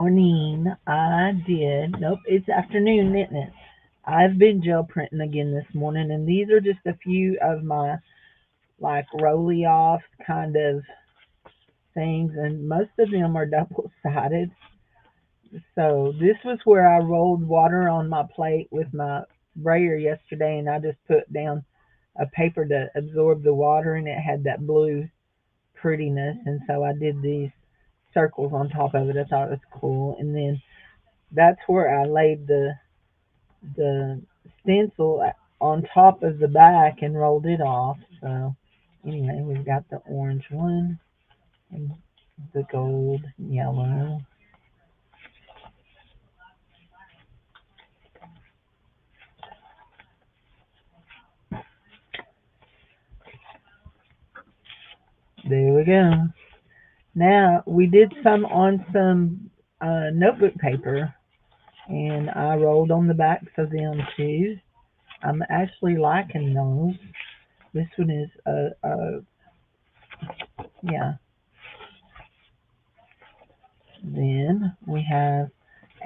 Morning. I did. Nope, it's afternoon, isn't it? I've been gel printing again this morning, and these are just a few of my like rolly off kind of things, and most of them are double sided. So this was where I rolled water on my plate with my brayer yesterday, and I just put down a paper to absorb the water, and it had that blue prettiness, and so I did these circles on top of it. I thought it was cool, and then that's where I laid the stencil on top of the back and rolled it off. So anyway, we've got the orange one and the gold, yellow. There we go. Now we did some on some notebook paper, and I rolled on the backs of them too. I'm actually liking those. This one is yeah. Then we have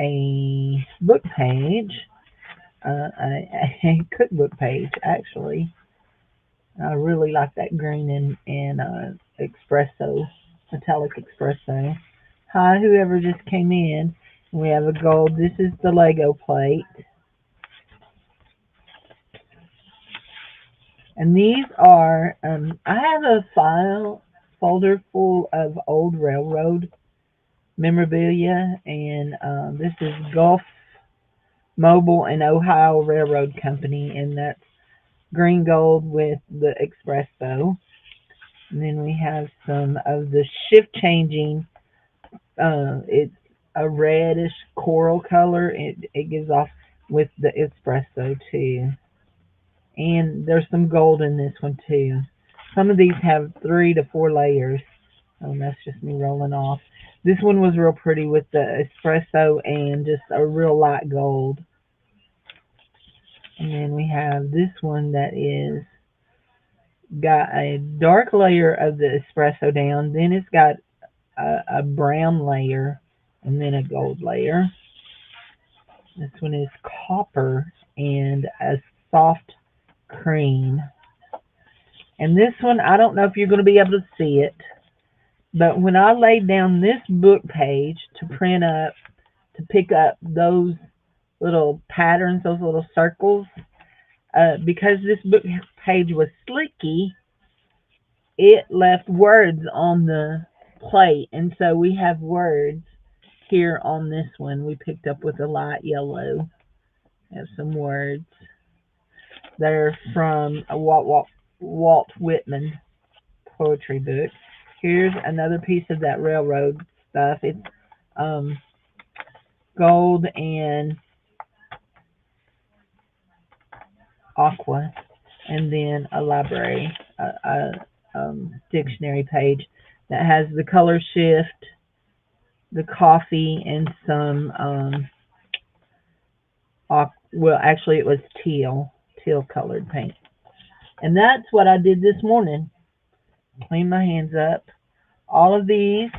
a book page, a cookbook page actually. I really like that green and espresso, metallic espresso. Hi, whoever just came in. We have a gold. This is the Lego plate, and these are. I have a file folder full of old railroad memorabilia, and this is Gulf Mobile and Ohio Railroad Company, and that's green gold with the espresso. And then we have some of the shift changing. It's a reddish coral color. It gives off with the espresso too. And there's some gold in this one too. Some of these have 3 to 4 layers. Oh, that's just me rolling off. This one was real pretty with the espresso and just a real light gold. And then we have this one that is got a dark layer of the espresso down. Then it's got a brown layer and then a gold layer. This one is copper and a soft cream. And this one, I don't know if you're going to be able to see it, but when I laid down this book page to print up, to pick up those little patterns, those little circles, because this book page was slicky, it left words on the plate. And so we have words here on this one. We picked up with a light yellow. Have some words. They're from a Walt Whitman poetry book. Here's another piece of that railroad stuff. It's um, gold and aqua, and then a library, dictionary page that has the color shift, the coffee, and some well, actually, it was teal colored paint. And that's what I did this morning. Clean my hands up. All of these.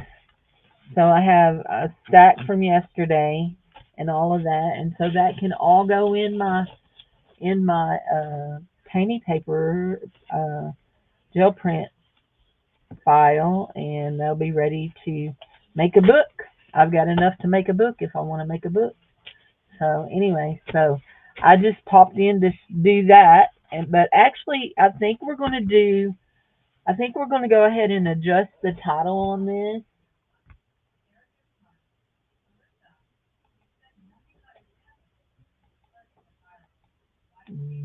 So I have a stack from yesterday and all of that, and so that can all go in my tiny paper gel print file, and they'll be ready to make a book. I've got enough to make a book if I want to make a book. So anyway, so I just popped in to do that, and but actually, I think we're going to go ahead and adjust the title on this.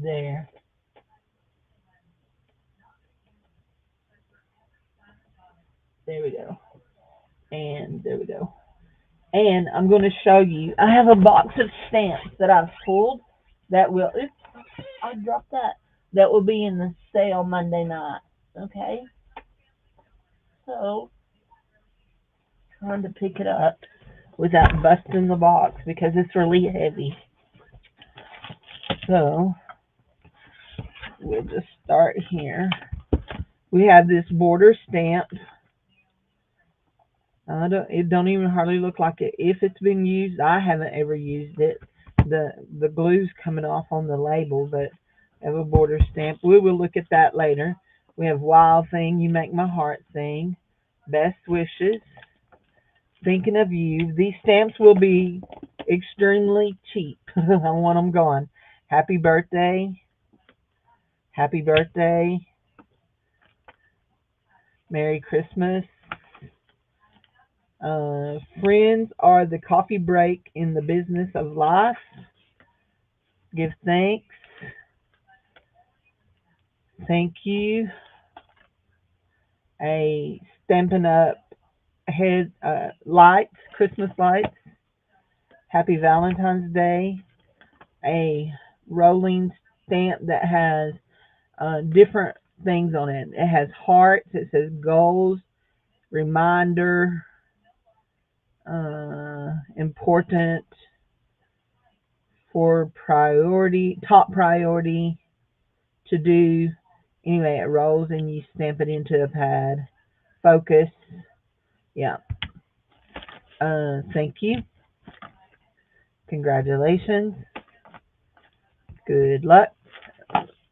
There, there we go, and there we go. And I'm going to show you. I have a box of stamps that I've pulled that will. Oops, I dropped that. That will be in the sale Monday night. Okay, so trying to pick it up without busting the box because it's really heavy. So we'll just start here. We have this border stamp. It don't even hardly look like it. If it's been used, I haven't ever used it. The glue's coming off on the label, but I have a border stamp. We will look at that later. We have Wild Thing, You Make My Heart Sing, Best Wishes, Thinking of You. These stamps will be extremely cheap. I want them gone. Happy Birthday, Happy Birthday, Merry Christmas. Friends are the coffee break in the business of life. Give thanks. Thank you. A Stampin' Up head lights, Christmas lights. Happy Valentine's Day. A rolling stamp that has different things on it. It has hearts. It says goals, reminder, important, for priority, top priority, to do. Anyway, it rolls and you stamp it into a pad. Focus. Yeah. Thank you. Congratulations. Good luck.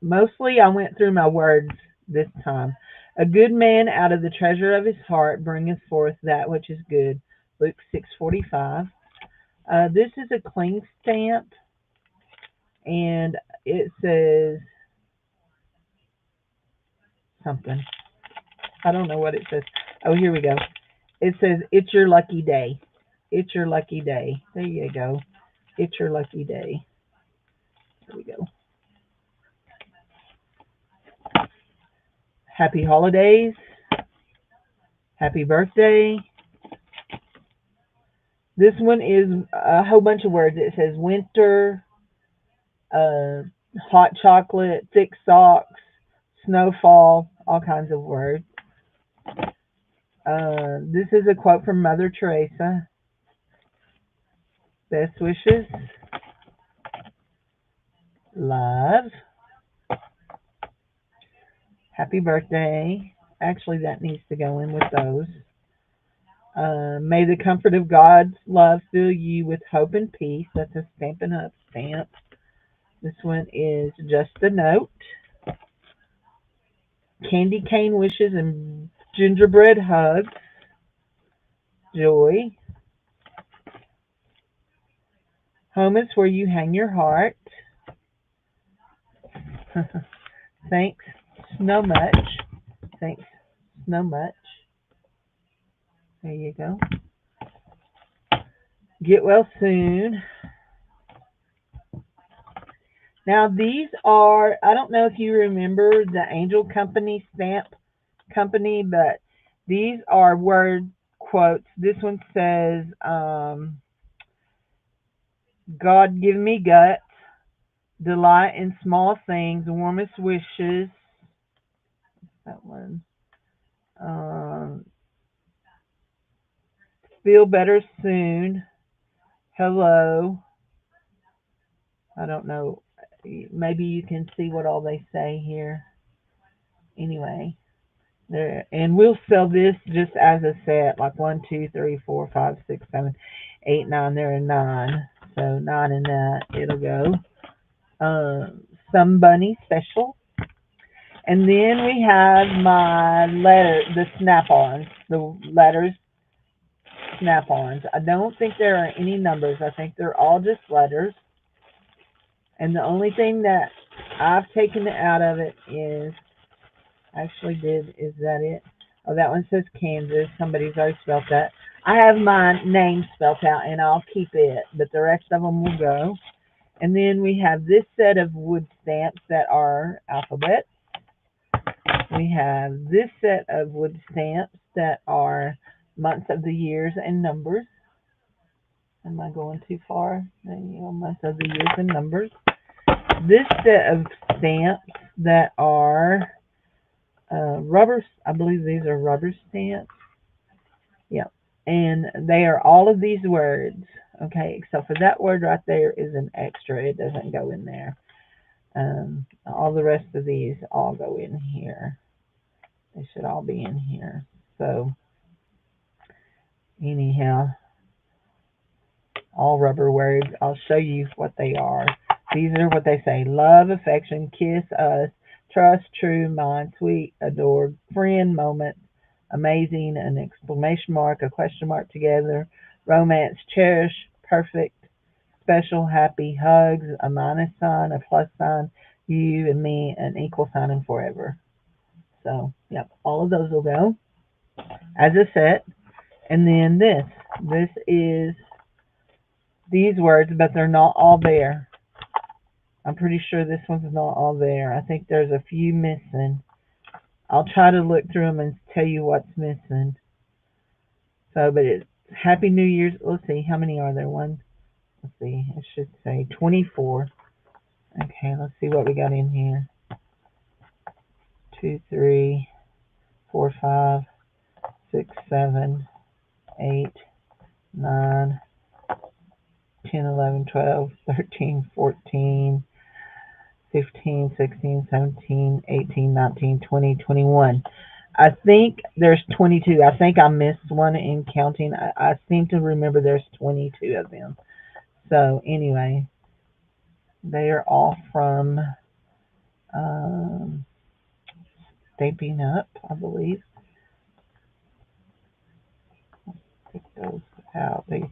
Mostly I went through my words this time. A good man out of the treasure of his heart bringeth forth that which is good. Luke 6:45. This is a cling stamp, and it says something. I don't know what it says. Oh, here we go. It says, "It's your lucky day." It's your lucky day. There you go. It's your lucky day. There we go. Happy holidays. Happy birthday. This one is a whole bunch of words. It says winter, uh, hot chocolate, thick socks, snowfall, all kinds of words. This is a quote from Mother Teresa. Best wishes, love, happy birthday. Actually, that needs to go in with those. May the comfort of God's love fill you with hope and peace. That's a Stampin' Up stamp. This one is just a note. Candy cane wishes and gingerbread hugs. Joy. Home is where you hang your heart. Thanks so much. Thanks so much. There you go. Get well soon. Now these are, I don't know if you remember the Angel Company stamp company, but these are word quotes. This one says, God give me guts, delight in small things, warmest wishes. That one. Um, feel better soon. Hello. I don't know. Maybe you can see what all they say here. Anyway, there, and we'll sell this just as a set, like 1, 2, 3, 4, 5, 6, 7, 8, 9. There are 9, so 9 in that. It'll go. Some bunny special, and then we have my letter, the snap-ons, the letters snap-ons. I don't think there are any numbers. I think they're all just letters. And the only thing that I've taken out of it is, actually did, is that it? Oh, that one says Kansas. Somebody's already spelled that. I have my name spelled out and I'll keep it, but the rest of them will go. And then we have this set of wood stamps that are alphabets. We have this set of wood stamps that are months of the years and numbers. Am I going too far? There you go, months of the years and numbers. This set of stamps that are rubber, I believe these are rubber stamps. Yeah. And they are all of these words. Okay, except for that word right there is an extra. It doesn't go in there. All the rest of these all go in here. They should all be in here. So Anyhow, all rubber words. I'll show you what they are. These are what they say: love, affection, kiss us, trust, true, mind, sweet, adored, friend, moment, amazing, an exclamation mark, a question mark together, romance, cherish, perfect, special, happy, hugs, a minus sign, a plus sign, you and me, an equal sign, and forever. So, yep, all of those will go as a set. And then this. This is these words, but they're not all there. I'm pretty sure this one's not all there. I think there's a few missing. I'll try to look through them and tell you what's missing. So, but it's Happy New Year's. Let's see, how many are there? One, let's see, it should say 24. Okay, let's see what we got in here. 2, 3, 4, 5, 6, 7, 8, 9, 10, 11, 12, 13, 14, 15, 16, 17, 18, 19, 20, 21. I think there's 22. I think I missed one in counting. I seem to remember there's 22 of them. So anyway, they are all from um, Stamping Up, I believe. Take those out. They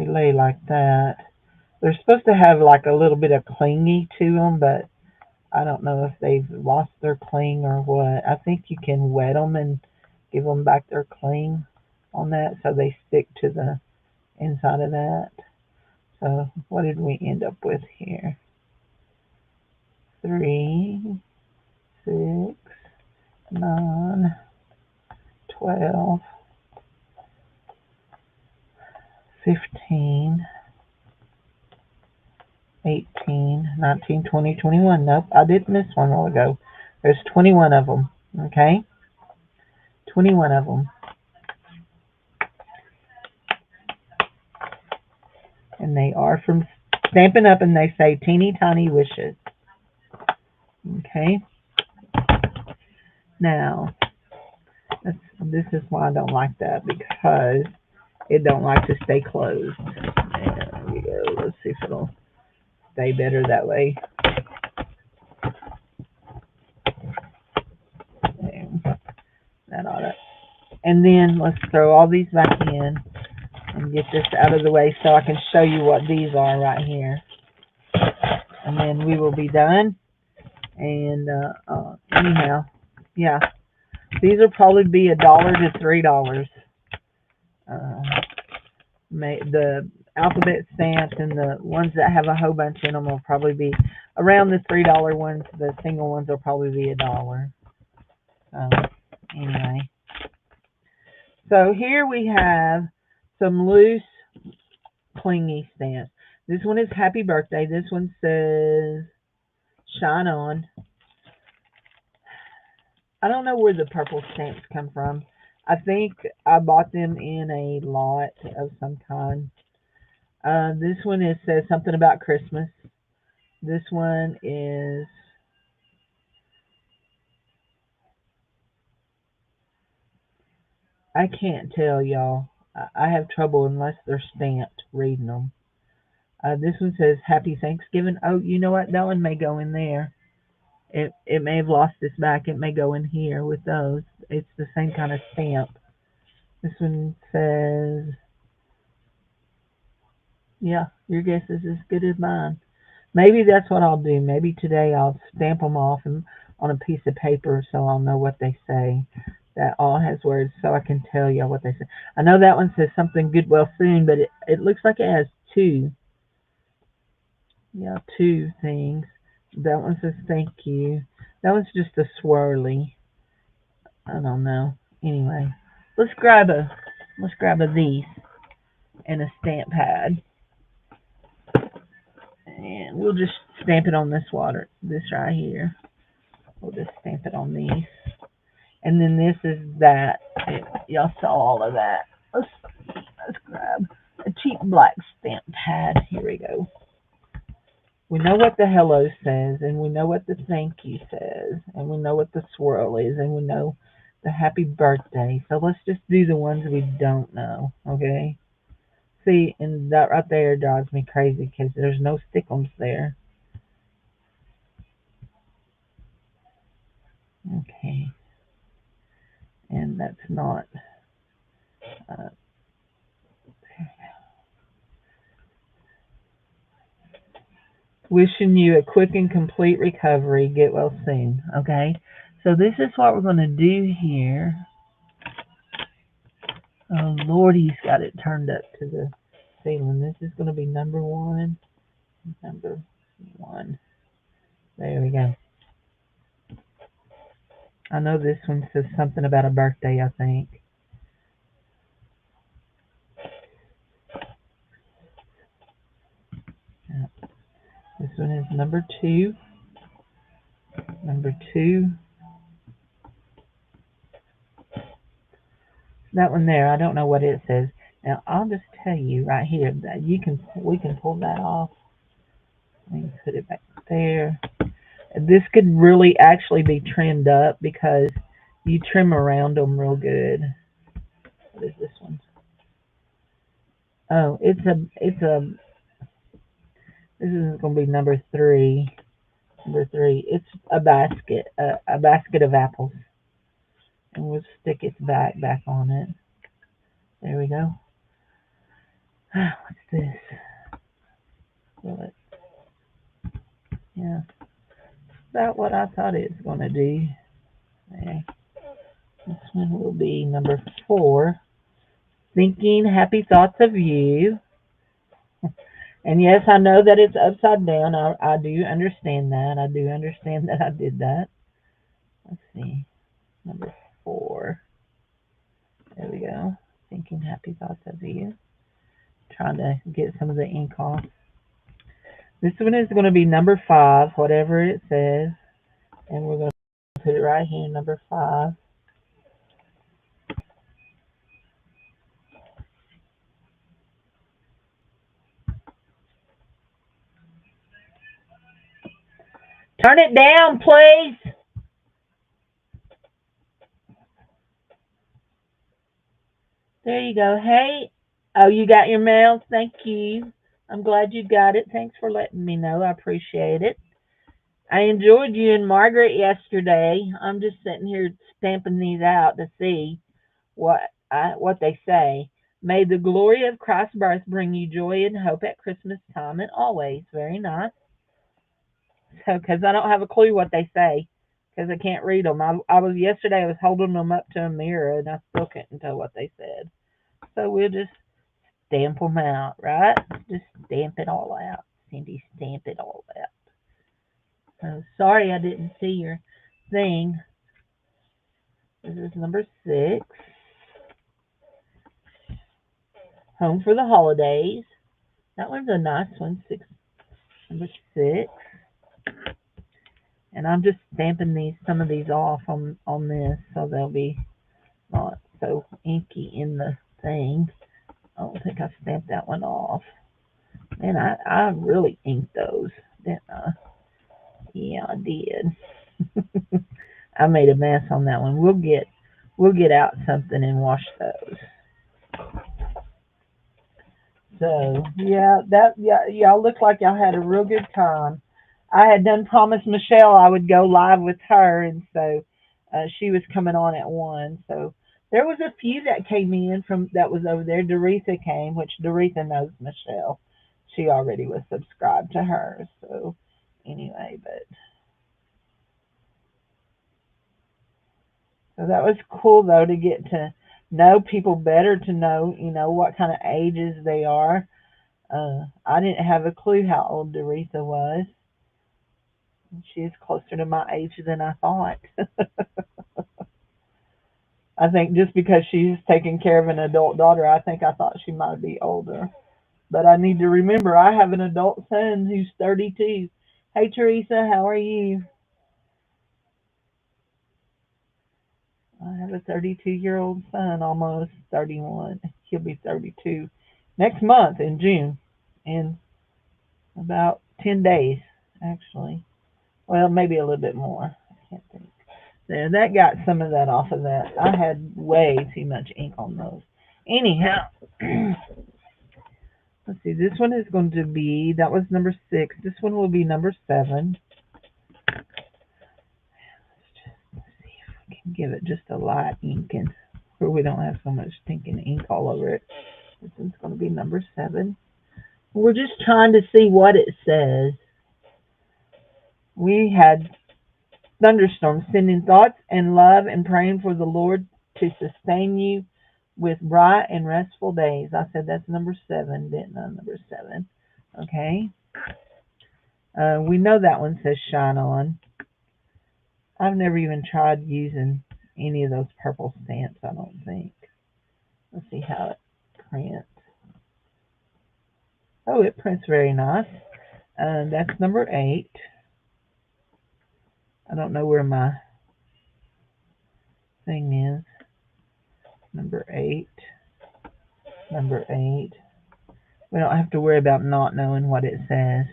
lay like that. They're supposed to have like a little bit of clingy to them, but I don't know if they've lost their cling or what. I think you can wet them and give them back their cling on that so they stick to the inside of that. So what did we end up with here? 3, 6, 9, 12, 15, 18, 19, 20, 21. Nope, I did miss one a while ago. There's 21 of them. Okay? 21 of them. And they are from Stampin' Up! And they say teeny tiny wishes. Okay? Now, this is why I don't like that, because it don't like to stay closed. And there we go. Let's see if it'll stay better that way. And that ought to. And then let's throw all these back in and get this out of the way so I can show you what these are right here. And then we will be done. And anyhow, yeah, these will probably be $1 to $3. Uh, the alphabet stamps and the ones that have a whole bunch in them will probably be around the $3 ones. The single ones will probably be $1. Anyway, so here we have some loose, clingy stamps. This one is Happy Birthday. This one says Shine On. I don't know where the purple stamps come from. I think I bought them in a lot of some kind. This one says something about Christmas. This one is I can't tell y'all. I have trouble unless they're stamped reading them. This one says Happy Thanksgiving. Oh, you know what? That one may go in there. It may have lost its back. It may go in here with those. It's the same kind of stamp. This one says, yeah, your guess is as good as mine. Maybe that's what I'll do. Maybe today I'll stamp them off on a piece of paper so I'll know what they say. That all has words so I can tell you what they say. I know that one says something good well soon, but it looks like it has two. Yeah, two things. That one says thank you. That one's just a swirly. I don't know. Anyway, let's grab a these and a stamp pad, and we'll just stamp it on this water. This right here. We'll just stamp it on these, and then this is that. Y'all saw all of that. Let's grab a cheap black stamp pad. Here we go. We know what the hello says, and we know what the thank you says, and we know what the swirl is, and we know the happy birthday. So let's just do the ones we don't know, okay? See, and that right there drives me crazy because there's no stickums there. Okay, and that's not. Uh, Wishing you a quick and complete recovery. Get well soon. Okay, so this is what we're going to do here. Oh Lord, he's got it turned up to the ceiling. This is going to be number one. Number one. There we go. I know this one says something about a birthday, I think. Yeah. This one is number two. Number two. That one there, I don't know what it says. Now I'll just tell you right here that we can pull that off. Let me put it back there. This could really actually be trimmed up because you trim around them real good. What is this one? Oh, this is going to be number three. Number three. It's a basket of apples, and we'll stick its back on it. There we go. What's this? Well, yeah, about what I thought it was going to do. Okay. This one will be number four. Thinking happy thoughts of you. And yes, I know that it's upside down. I do understand that. I do understand that I did that. Let's see. Number four. There we go. Thinking happy thoughts of you. Trying to get some of the ink off. This one is going to be number five, whatever it says. And we're going to put it right here, number five. Turn it down, please. There you go. Hey. Oh, you got your mail? Thank you. I'm glad you got it. Thanks for letting me know. I appreciate it. I enjoyed you and Margaret yesterday. I'm just sitting here stamping these out to see what they say. May the glory of Christ's birth bring you joy and hope at Christmas time and always. Very nice. So, because I don't have a clue what they say, because I can't read them. I was yesterday. I was holding them up to a mirror, and I still couldn't tell what they said. So we'll just stamp them out, right? Just stamp it all out. Cindy, stamp it all out. So sorry I didn't see your thing. This is number six. Home for the holidays. That one's a nice one. Number six. And I'm just stamping some of these off on this so they'll be not so inky in the thing. I don't think I stamped that one off. Man, I really inked those, didn't I? Yeah, I did. I made a mess on that one. We'll get out something and wash those. So yeah, y'all look like y'all had a real good time. I had done promised Michelle I would go live with her, and so she was coming on at one. So there was a few that came in from that was over there. Doretha came, which Doretha knows Michelle. She already was subscribed to her. So anyway, but so that was cool though to get to know people better, to know what kind of ages they are. I didn't have a clue how old Doretha was. She is closer to my age than I thought. I think just because she's taking care of an adult daughter, I thought she might be older. But I need to remember I have an adult son who's 32. Hey Teresa, how are you? I have a 32-year-old son, almost 31. He'll be 32 next month in June, in about 10 days, actually. Well, maybe a little bit more. I can't think. There, that got some of that off of that. I had way too much ink on those. Anyhow, let's see. This one is going to be, that was number 6. This one will be number 7. Let's see if we can give it just a light inking where we don't have so much stinking ink all over it. This one's going to be number 7. We're just trying to see what it says. We had thunderstorms, sending thoughts and love and praying for the Lord to sustain you with bright and restful days. I said that's number 7, didn't I? Number 7. Okay. We know that one says shine on. I've never even tried using any of those purple stamps, I don't think. Let's see how it prints. Oh, it prints very nice. That's number 8. I don't know where my thing is. Number 8. Number 8. We don't have to worry about not knowing what it says.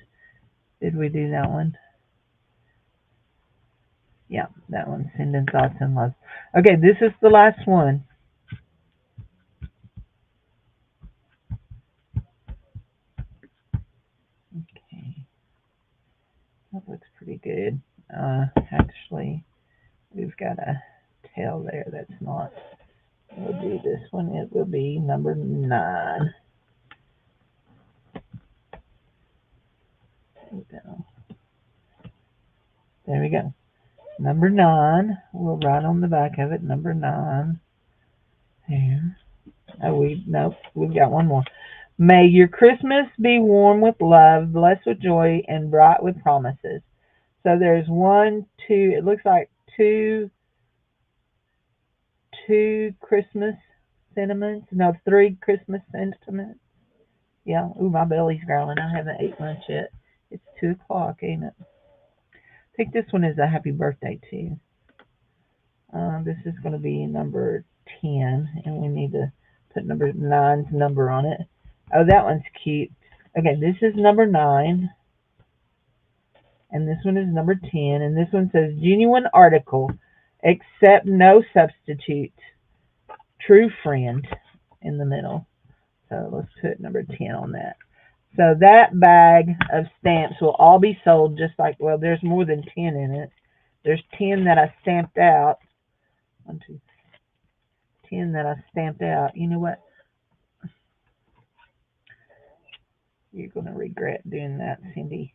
Did we do that one? Yeah, that one. Sending thoughts and love. Okay, this is the last one. Okay. That looks pretty good. Actually, we've got a tail there that's not. We'll do this one. It will be number 9. There we go. Number 9. We'll write on the back of it. Number 9. There. Oh, we've got one more. May your Christmas be warm with love, blessed with joy, and bright with promises. So there's 1, 2. It looks like two Christmas sentiments. No, 3 Christmas sentiments. Yeah. Ooh, my belly's growling. I haven't ate lunch yet. It's 2 o'clock, ain't it? I think this one is a happy birthday too. This is going to be number 10, and we need to put number 9's number on it. Oh, that one's cute. Okay, this is number 9, and this one is number 10, and this one says genuine article, accept no substitute, true friend in the middle. So let's put number 10 on that. So that bag of stamps will all be sold just like, well, there's more than 10 in it. There's 10 that I stamped out. 1, 2, 10 that I stamped out. You know what? You're going to regret doing that, Cindy,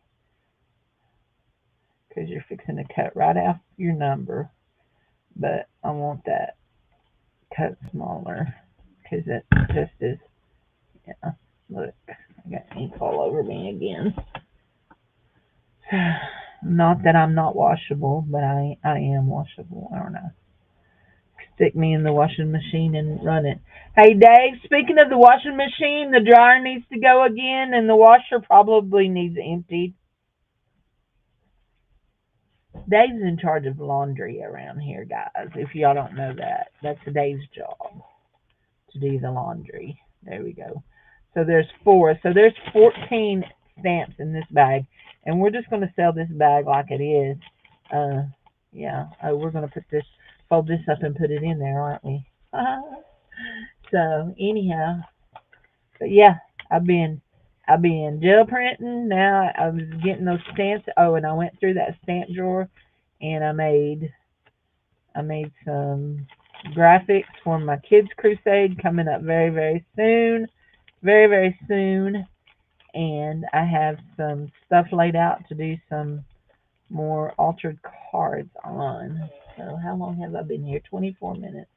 because you're fixing to cut right off your number. But I want that cut smaller because it just is, yeah, look, I got ink all over me again. Not that I'm not washable, but I am washable, aren't I? Stick me in the washing machine and run it. Hey, Dave, speaking of the washing machine, the dryer needs to go again, and the washer probably needs emptied. Dave's in charge of laundry around here, guys. If y'all don't know that, that's Dave's job to do the laundry. There we go. So there's 4. So there's 14 stamps in this bag, and we're just going to sell this bag like it is. Yeah. Oh, we're going to fold this up and put it in there, aren't we? So anyhow, but yeah, I've been gel printing. Now I was getting those stamps. Oh, and I went through that stamp drawer, and I made some graphics for my kids crusade coming up very, very soon. Very, very soon. And I have some stuff laid out to do some more altered cards on. So how long have I been here? 24 minutes.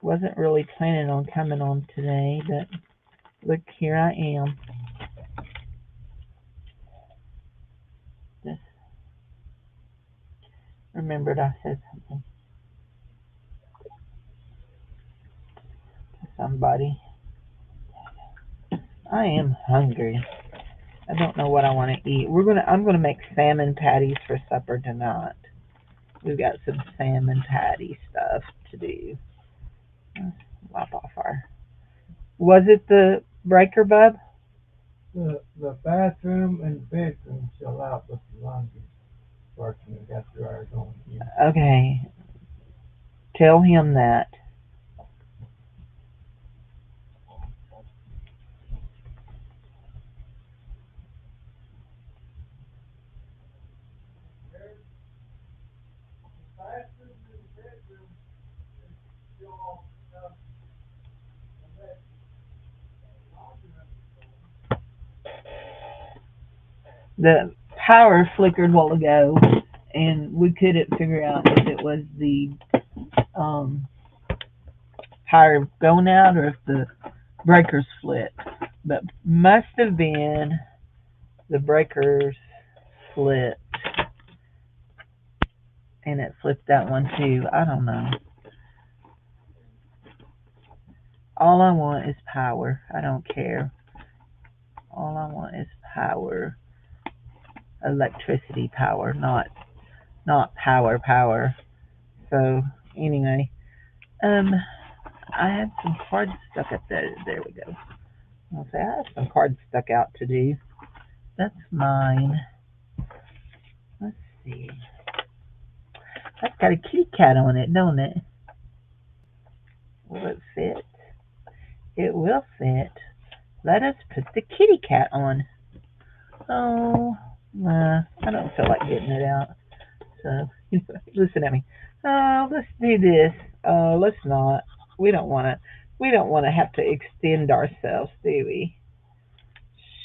Wasn't really planning on coming on today, but look, here I am. Just remembered I said something to somebody. I am hungry. I don't know what I want to eat. I'm gonna make salmon patties for supper tonight. We've got some salmon patty stuff to do. Let's wipe off our. Was it the breaker, bub? The bathroom and bedroom shall out with the laundry. Okay. Tell him that. The power flickered a while ago, and we couldn't figure out if it was the um, power going out or if the breakers flipped. But must have been the breakers flipped, and it flipped that one too. I don't know. All I want is power. I don't care. All I want is power. Electricity power, not power. So anyway, um, I had some cards stuck up there. There we go. I'll say I have some cards stuck out to do. That's mine. Let's see. That's got a kitty cat on it, don't it? Will it fit? It will fit. Let us put the kitty cat on. Oh, I don't feel like getting it out. So listen at me. Oh, let's do this. Let's not. We don't want to. We don't want to have to extend ourselves, do we?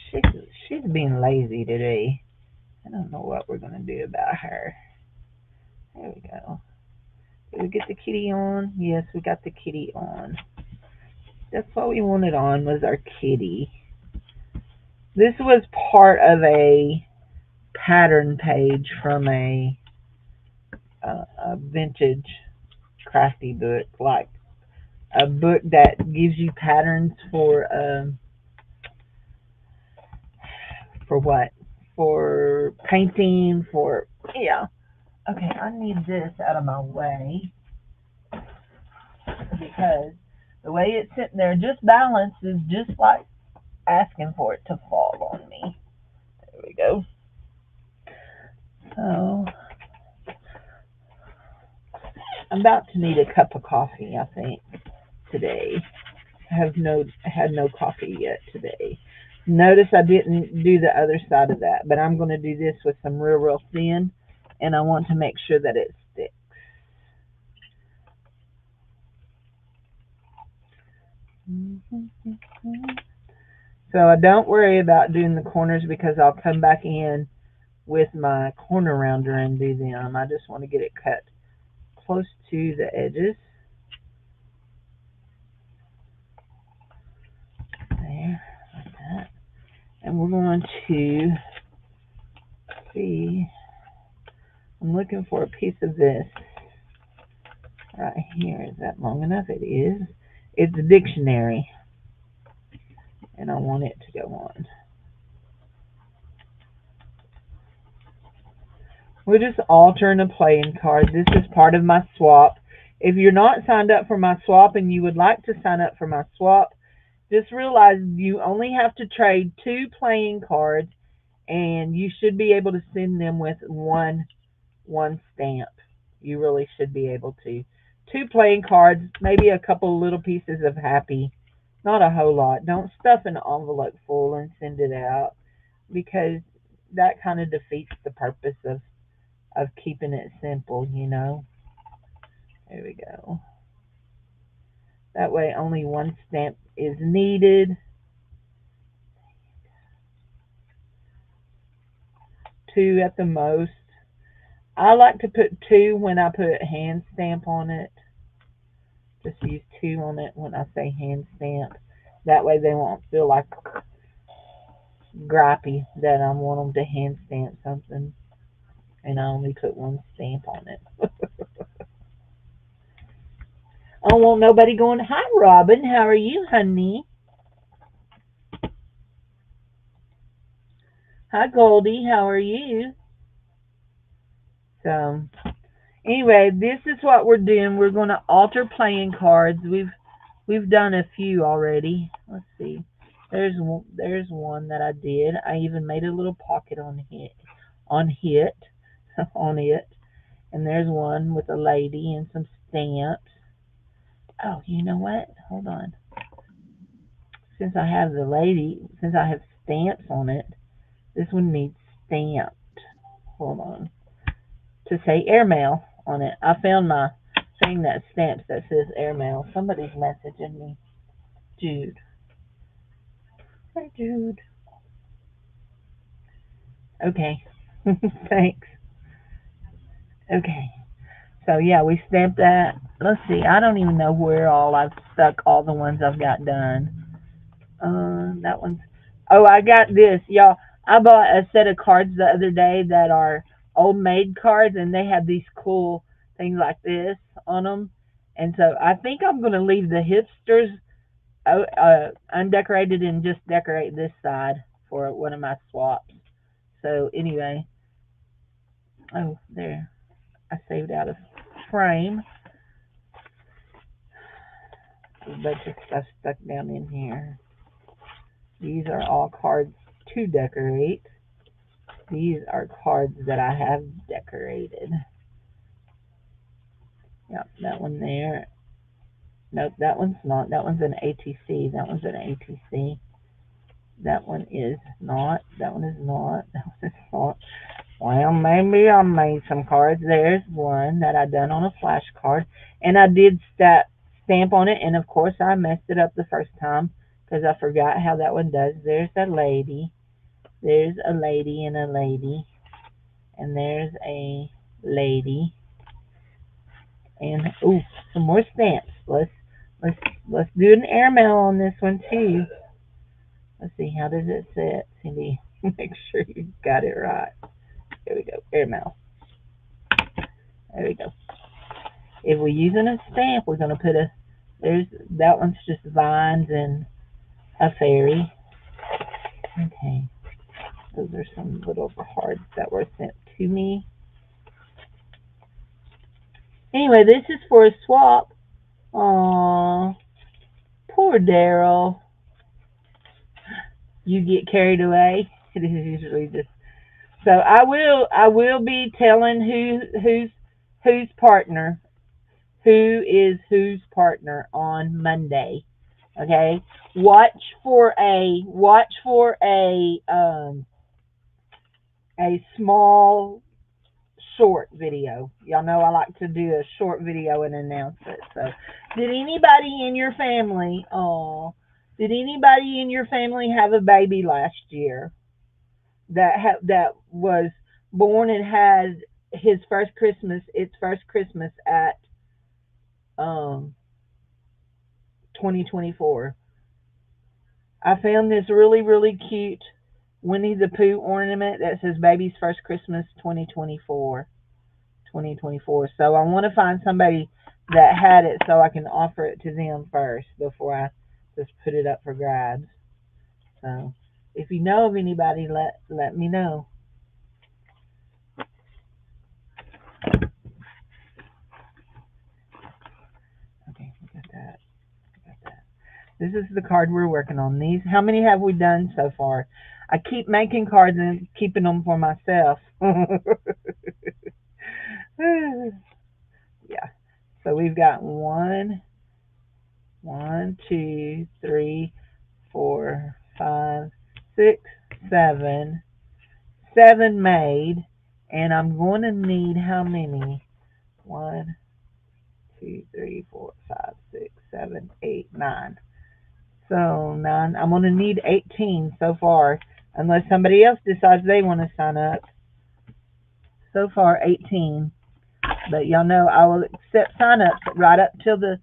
She's she's being lazy today. I don't know what we're gonna do about her. There we go. Did we get the kitty on? Yes, we got the kitty on. That's what we wanted on was our kitty. This was part of a pattern page from a vintage crafty book, like a book that gives you patterns for what? For painting, for yeah. Okay, I need this out of my way because the way it's sitting there just balanced is just like asking for it to fall on me. There we go. So I'm about to need a cup of coffee, I think, today. I have had no coffee yet today. Notice I didn't do the other side of that, but I'm going to do this with some real thin, and I want to make sure that it sticks. So I don't worry about doing the corners because I'll come back in with my corner rounder and do them. I just want to get it cut close to the edges. There, like that. And we're going to see. I'm looking for a piece of this right here. Is that long enough? It is. It's a dictionary, and I want it to go on. We're just altering a playing card. This is part of my swap. If you're not signed up for my swap and you would like to sign up for my swap, just realize you only have to trade 2 playing cards, and you should be able to send them with one stamp. You really should be able to. 2 playing cards, maybe a couple little pieces of happy. Not a whole lot. Don't stuff an envelope full and send it out because that kind of defeats the purpose of keeping it simple, you know. There we go. That way only one stamp is needed. 2 at the most. I like to put 2 when I put hand stamp on it. Just use 2 on it when I say hand stamp. That way they won't feel like gripey that I want them to hand stamp something and I only put 1 stamp on it. I don't want nobody going, "Hi Robin, how are you, honey? Hi Goldie, how are you?" So anyway, this is what we're doing. We're going to alter playing cards. We've done a few already. Let's see. There's one that I did. I even made a little pocket on hit. on it. And there's one with a lady and some stamps. Oh, you know what? Hold on. Since I have the lady, since I have stamps on it, this one needs stamped. Hold on. To say airmail on it. I found my thing that stamps that says airmail. Somebody's messaging me. Jude. Hi, Jude. Okay. Thanks. Okay. So yeah, we stamped that. Let's see. I don't even know where all I've stuck all the ones I've got done. That one's. Oh, I got this, y'all. I bought a set of cards the other day that are old maid cards, and they have these cool things like this on them. And so I think I'm gonna leave the hipsters undecorated and just decorate this side for one of my swaps. So anyway, oh there, I saved out of frame. A bunch of stuff stuck down in here. These are all cards to decorate. These are cards that I have decorated. Yep, that one there. Nope, that one's not. That one's an ATC. That one's an ATC. That one is not. That one is not. That one is not. Well, maybe I made some cards. There's one that I done on a flashcard, and I did stamp on it, and of course I messed it up the first time because I forgot how that one does. There's a lady. There's a lady and a lady, and there's a lady, and ooh, some more stamps. Let's let's do an airmail on this one too. Let's see, how does it sit, Cindy? Make sure you got it right. There we go, airmail. There we go. If we're using a stamp, we're gonna put a. There's that one's just vines and a fairy. Okay, those are some little cards that were sent to me. Anyway, this is for a swap. Aww, poor Daryl. You get carried away. It is usually just so. I will be telling who's partner, who is whose partner on Monday. Okay, watch for a small short video. Y'all know I like to do a short video and announce it. So, did anybody in your family? Oh, did anybody in your family have a baby last year that was born and had its first Christmas at um 2024? I found this really really cute Winnie the Pooh ornament that says "Baby's First Christmas 2024." 2024. So I want to find somebody that had it so I can offer it to them first before I just put it up for grabs. So if you know of anybody, let me know. Okay, we got that. We got that. This is the card we're working on. These. How many have we done so far? I keep making cards and keeping them for myself. Yeah. So we've got one, two, three, 4, 5, 6, 7 made, and I'm going to need how many? 1, 2, 3, 4, 5, 6, 7, 8, 9. So 9. I'm going to need 18 so far, unless somebody else decides they want to sign up. So far 18, but y'all know I will accept sign ups right up till the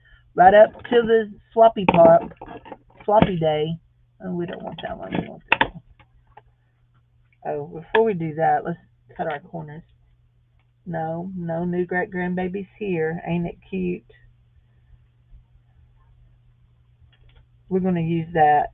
floppy day. Oh, we don't want that one. We want this one. Oh, before we do that, let's cut our corners. No, no new great grandbabies here. Ain't it cute? We're going to use that.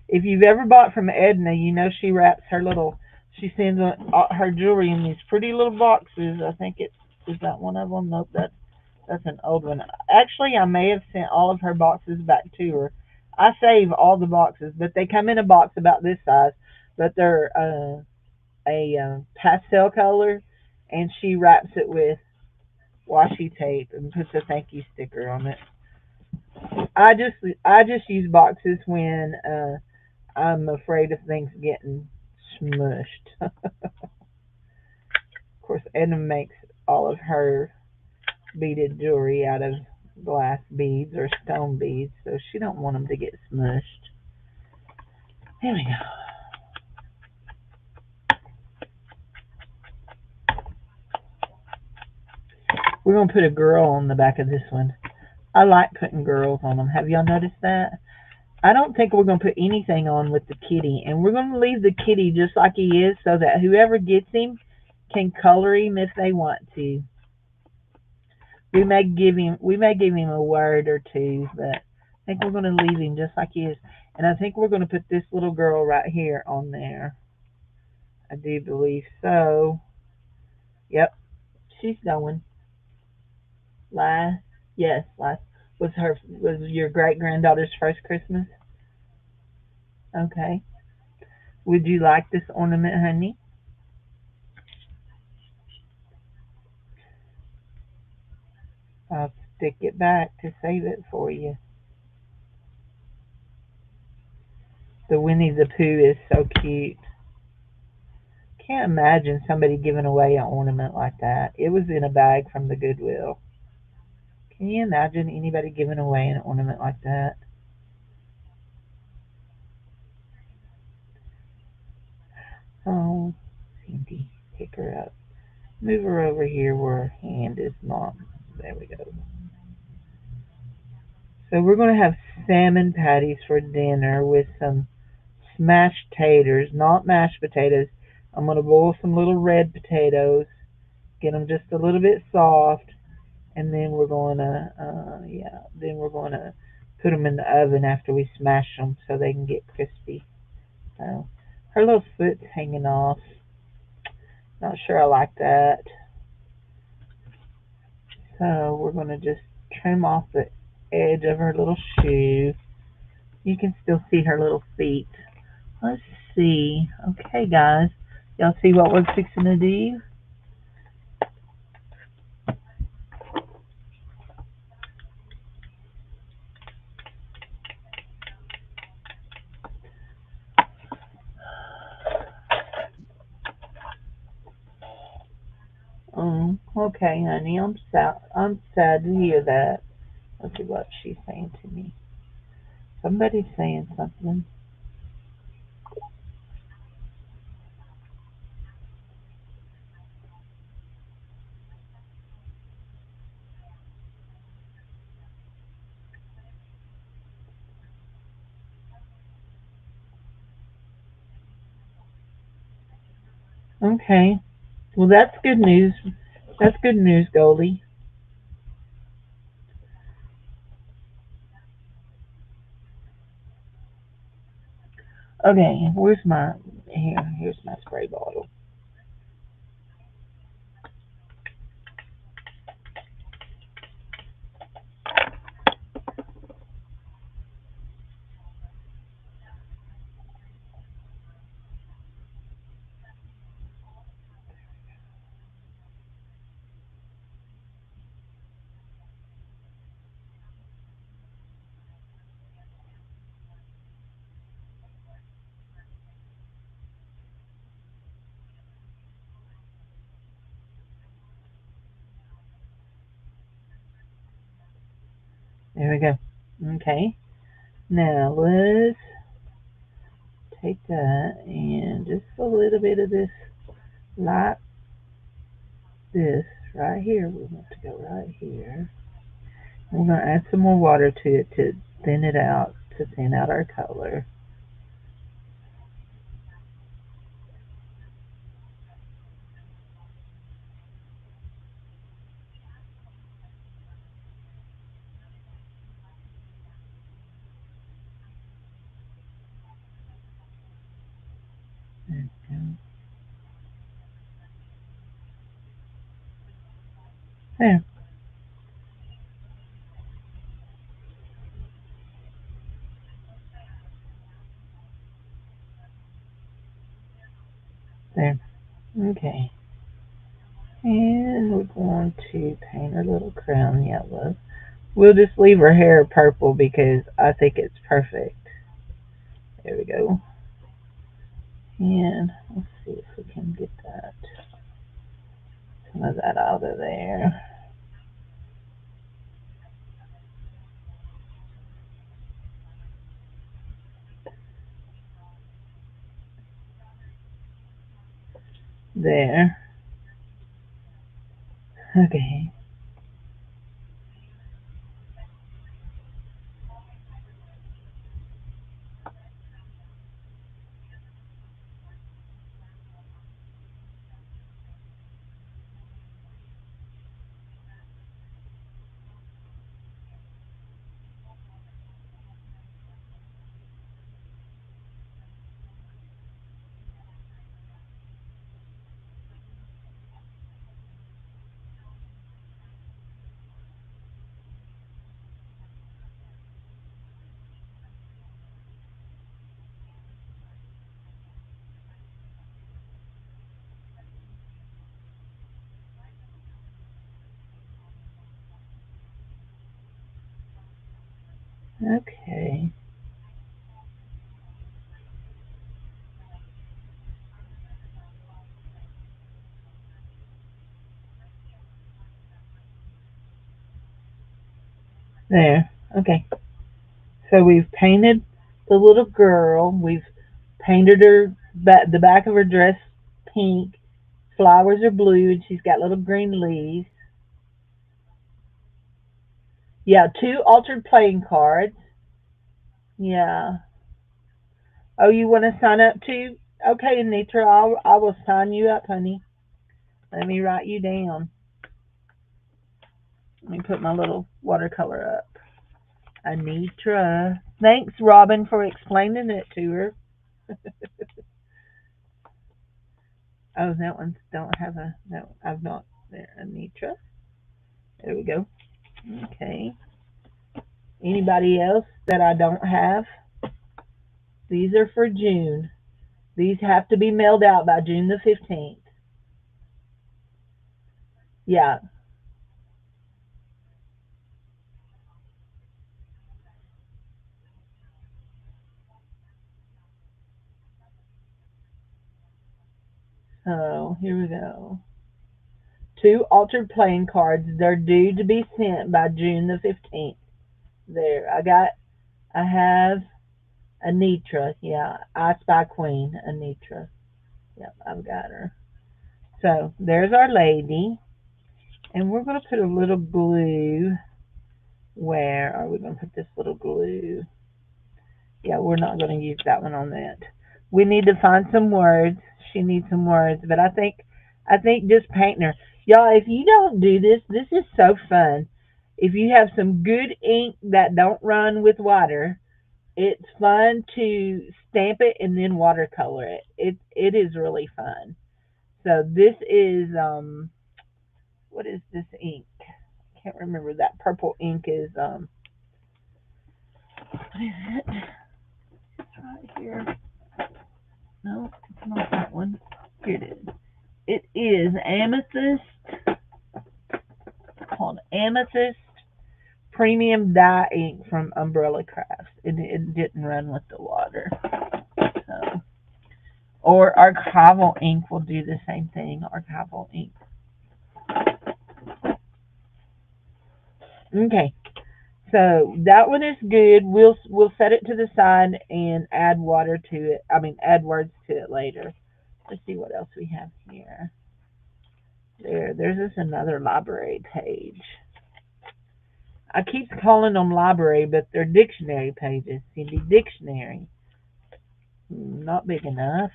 If you've ever bought from Edna, you know she wraps her little. She sends her jewelry in these pretty little boxes. I think it's is that one of them. Nope, that's an old one. Actually, I may have sent all of her boxes back to her. I save all the boxes, but they come in a box about this size. But they're a pastel color, and she wraps it with washi tape and puts a thank you sticker on it. I just use boxes when I'm afraid of things getting smushed. Of course, Edna makes all of her beaded jewelry out of glass beads or stone beads, so she don't want them to get smushed. There we go. We're gonna put a girl on the back of this one. I like putting girls on them. Have y'all noticed that? I don't think we're gonna put anything on with the kitty, and we're gonna leave the kitty just like he is, so that whoever gets him can color him if they want to. We may give him a word or two, but I think we're gonna leave him just like he is. And I think we're gonna put this little girl right here on there. I do believe so. Yep, she's going. Last, yes, last was your great granddaughter's first Christmas. Okay. Would you like this ornament, honey? I'll stick it back to save it for you. The Winnie the Pooh is so cute. Can't imagine somebody giving away an ornament like that. It was in a bag from the Goodwill. Can you imagine anybody giving away an ornament like that? Oh, Cindy, pick her up. Move her over here where her hand is not. There we go. So we're going to have salmon patties for dinner with some smashed taters, not mashed potatoes. I'm going to boil some little red potatoes, get them just a little bit soft, and then we're going to, then we're going to put them in the oven after we smash them so they can get crispy. So her little foot's hanging off. Not sure I like that. So we're going to just trim off the edge of her little shoe. You can still see her little feet. Let's see. Okay, guys. Y'all see what we're fixing to do? Okay, honey. I'm sad. I'm sad to hear that. Let's see what she's saying to me. Somebody's saying something. Okay. Well, that's good news. That's good news, Goldie. Okay, where's my here? Here's my spray bottle. There we go. Okay. Now let's take that and just a little bit of this light, this right here. We want to go right here. We're going to add some more water to it to thin it out, to thin out our color. There, there. Okay. And we're going to paint her little crown yellow. We'll just leave her hair purple because I think it's perfect. There we go. And let's see if we can get some of that out of there. There. Okay. Okay. There. Okay. So we've painted the little girl. We've painted her the back of her dress pink. Flowers are blue, and she's got little green leaves. Yeah, two altered playing cards. Yeah. Oh, you want to sign up too? Okay, Anitra, I will sign you up, honey. Let me write you down. Let me put my little watercolor up. Anitra. Thanks, Robin, for explaining it to her. Oh, that one don't have a no. I've not there. Anitra. There we go. Okay. Anybody else that I don't have? These are for June. These have to be mailed out by June the 15th. Yeah. So here we go. Two altered playing cards. They're due to be sent by June the 15th. There. I have Anitra. Yeah. I Spy Queen. Anitra. Yep, I've got her. So there's our lady. And we're going to put a little glue. Where are we going to put this little glue? Yeah, we're not going to use that one on that. We need to find some words. She needs some words, but I think just painting her. Y'all, if you don't do this, this is so fun. If you have some good ink that don't run with water, it's fun to stamp it and then watercolor it. It is really fun. So this is what is this ink? I can't remember. That purple ink is what is it? It's right here. No, it's not that one. Here it is. It is Amethyst, called Amethyst Premium Dye Ink from Umbrella Crafts. It didn't run with the water. So, or Archival ink will do the same thing. Archival ink. Okay, so that one is good. We'll set it to the side and add water to it. I mean, add words to it later. Let's see what else we have here. There's this another library page. I keep calling them library, but they're dictionary pages. Cindy, dictionary. Not big enough.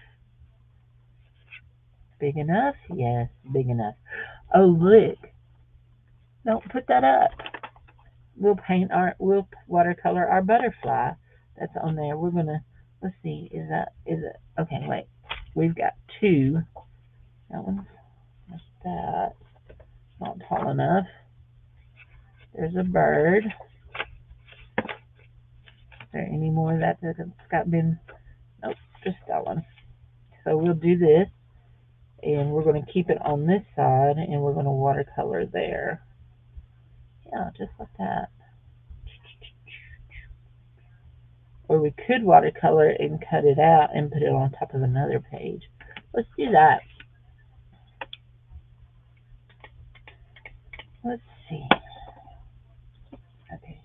Big enough? Yes, big enough. Oh, look. Don't put that up. We'll watercolor our butterfly that's on there. We're gonna, let's see, is it, okay, wait. We've got two. That one's, what's that? Not tall enough. There's a bird. Is there any more of that's got been, nope, just that one. So we'll do this. and we're going to keep it on this side, and we're going to watercolor there. Yeah, just like that. Or we could watercolor and cut it out and put it on top of another page. Let's do that. Let's see. Okay,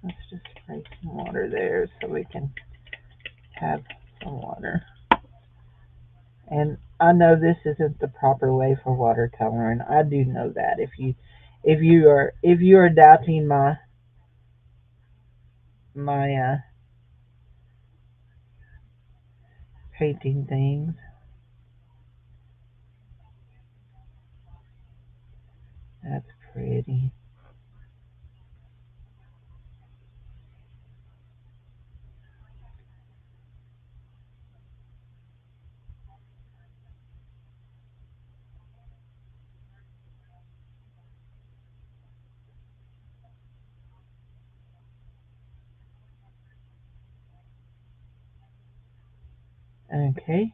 let's just spray some water there so we can have some water. And I know this isn't the proper way for watercoloring. I do know that. If you are doubting my painting things, that's pretty. Okay.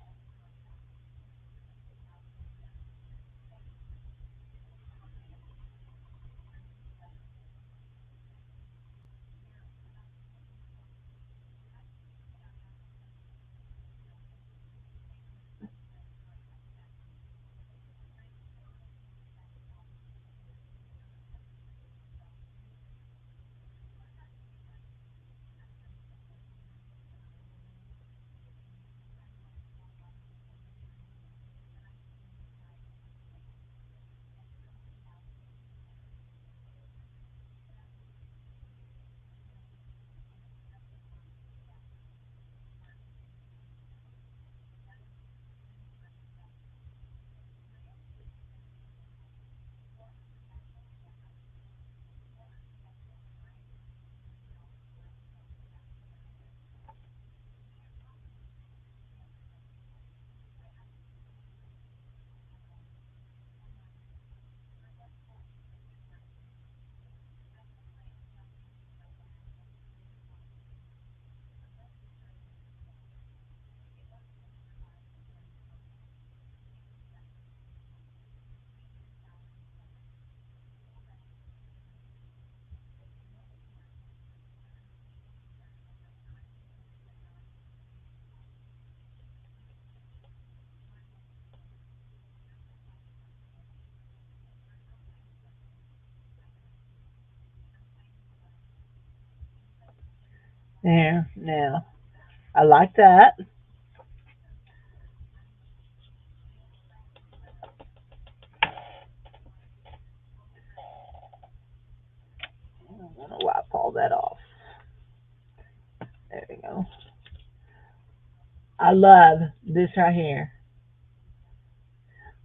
There. Now, I like that. I'm going to wipe all that off. There we go. I love this right here.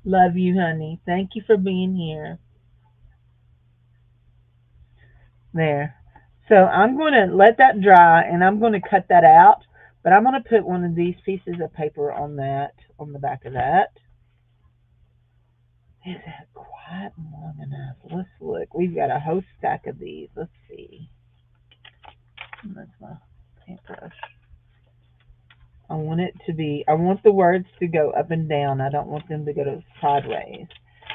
Love you, honey. Thank you for being here. There. So I'm going to let that dry and I'm going to cut that out. But I'm going to put one of these pieces of paper on that, on the back of that. Is that quite long enough? Let's look. We've got a whole stack of these. Let's see. That's my paintbrush. I want the words to go up and down. I don't want them to go sideways.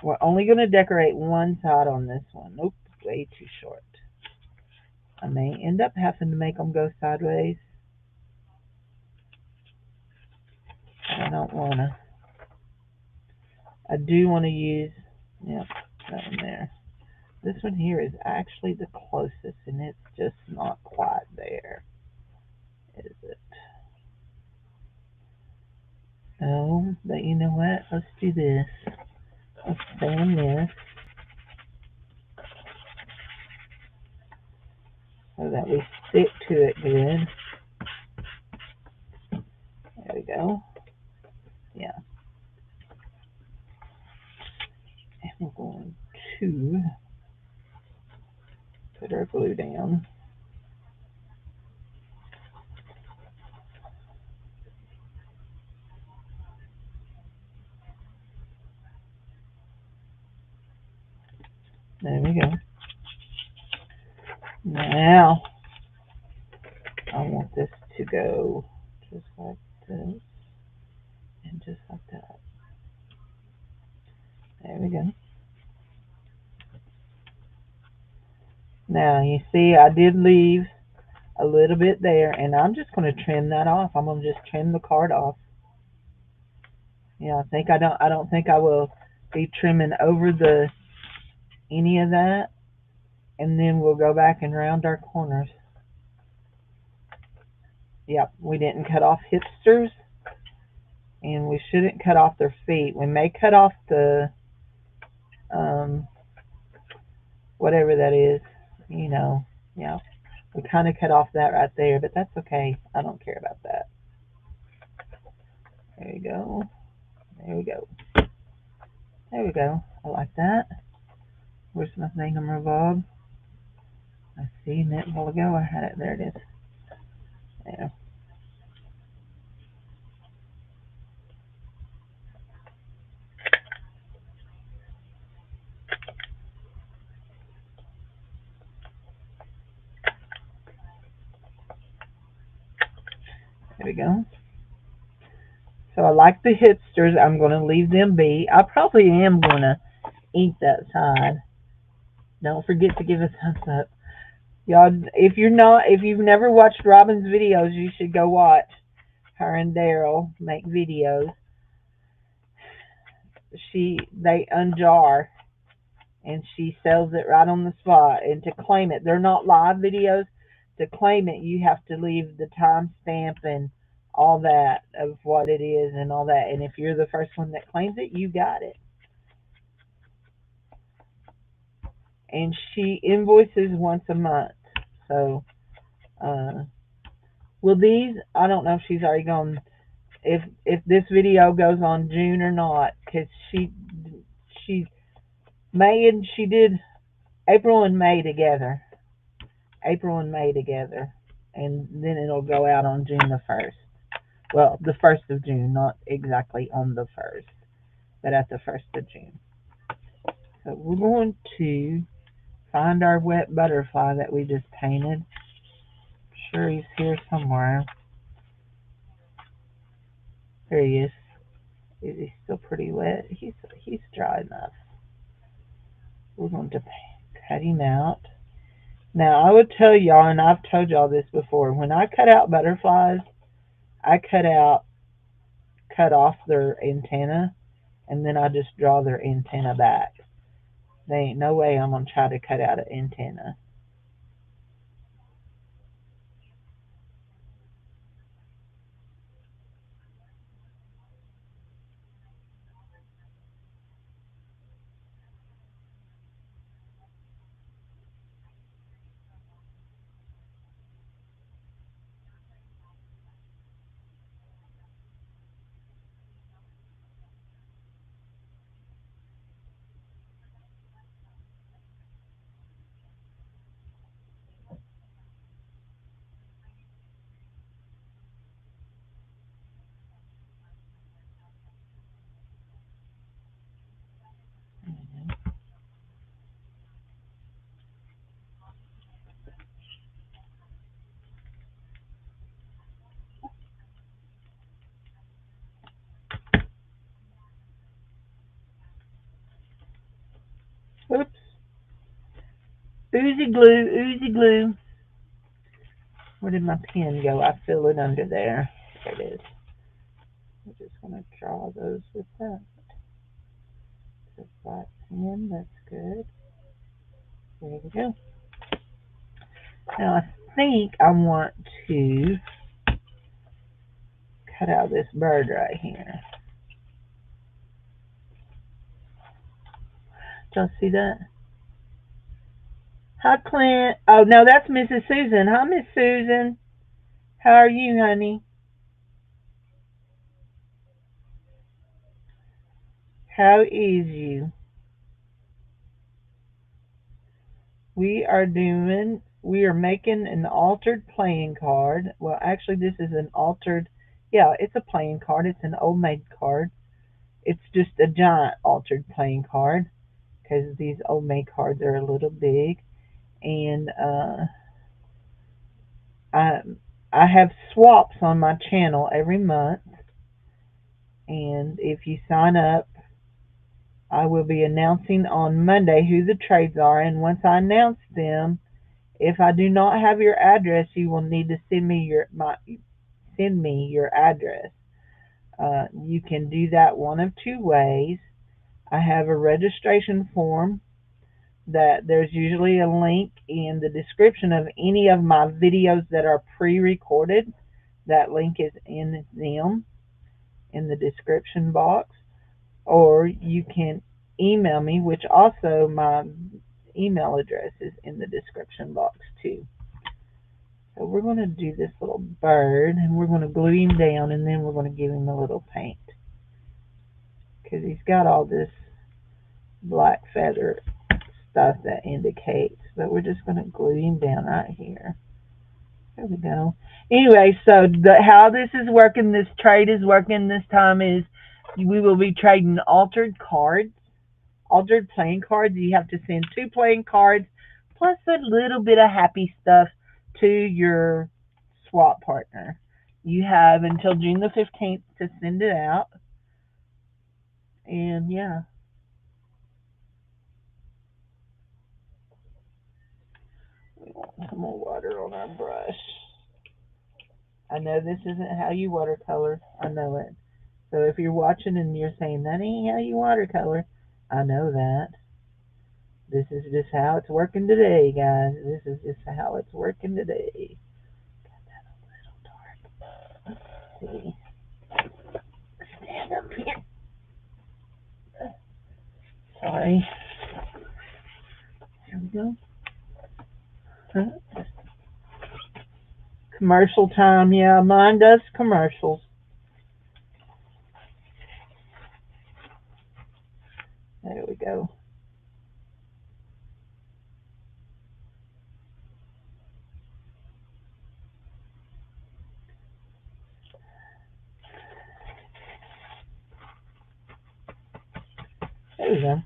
We're only going to decorate one side on this one. Nope, way too short. I may end up having to make them go sideways. I don't want to. I do want to use, yep, that one there. This one here is actually the closest, and it's just not quite there, is it? Oh, but you know what? Let's do this. Let's fan this so that we stick to it good. There we go. Yeah. And we're going to put our glue down. There we go. Now, I want this to go just like this and just like that. There we go. Now you see I did leave a little bit there, and I'm just going to trim that off. I'm going to just trim the card off. Yeah, I don't think I will be trimming over the any of that, and then we'll go back and round our corners. Yep, we didn't cut off hipsters, and we shouldn't cut off their feet. We may cut off the um, whatever that is, you know. Yeah, we kind of cut off that right there, but that's okay. I don't care about that. There you go. There we go. There we go. I like that. Where's my thingamabob? I see a minute ago. I had it. There it is. Yeah. There we go. So I like the hipsters. I'm going to leave them be. I probably am going to ink that side. Don't forget to give a thumbs up. Y'all, if you've never watched Robin's videos, you should go watch her and Daryl make videos. They unjar and she sells it right on the spot. And to claim it, they're not live videos. To claim it, you have to leave the timestamp and all that of what it is and all that. And if you're the first one that claims it, you got it. And she invoices once a month. So, will these? I don't know if she's already gone. If this video goes on June or not, because she May and she did April and May together. April and May together, and then it'll go out on June the 1st. Well, the 1st of June, not exactly on the 1st, but at the 1st of June. So we're going to find our wet butterfly that we just painted. I'm sure he's here somewhere. There he is. Is he still pretty wet? He's dry enough. We're going to cut him out. Now, I would tell y'all, and I've told y'all this before, when I cut out butterflies, I cut off their antenna, and then I just draw their antenna back. There ain't no way I'm going to try to cut out an antenna. Oops. Oozy glue, oozy glue. Where did my pen go? I feel it under there. There it is. I'm just going to draw those with that. The flat pen, that's good. There we go. Now I think I want to cut out this bird right here. Did y'all see that? Hi, Clint. Oh, no, that's Mrs. Susan. Hi, Miss Susan. How are you, honey? How is you? We are making an altered playing card. Well, actually, this is an altered, yeah, it's a playing card. It's an old maid card. It's just a giant altered playing card because these old maid cards are a little big. And I, I have swaps on my channel every month. And if you sign up I will be announcing on Monday who the trades are, and once I announce them, if I do not have your address, you will need to send me your address. You can do that one of two ways. I have a registration form that there's usually a link in the description of any of my videos that are pre-recorded. That link is in them in the description box. Or you can email me, which also my email address is in the description box too. So we're going to do this little bird, and we're going to glue him down, and then we're going to give him a little paint because he's got all this black feather stuff that indicates, but we're just going to glue him down right here. There we go. Anyway, so how this is working, this trade is working this time is we will be trading altered playing cards. You have to send 2 playing cards plus a little bit of happy stuff to your swap partner. You have until June the 15th to send it out. And yeah. We want some more water on our brush. I know this isn't how you watercolor. I know it. So if you're watching and you're saying, that ain't how you watercolor, I know that. This is just how it's working today, guys. This is just how it's working today. Got that a little dark. Let's see. Stand up here. Sorry. Here we go. Huh? Commercial time. Yeah, mine does commercials. There we go. There we go.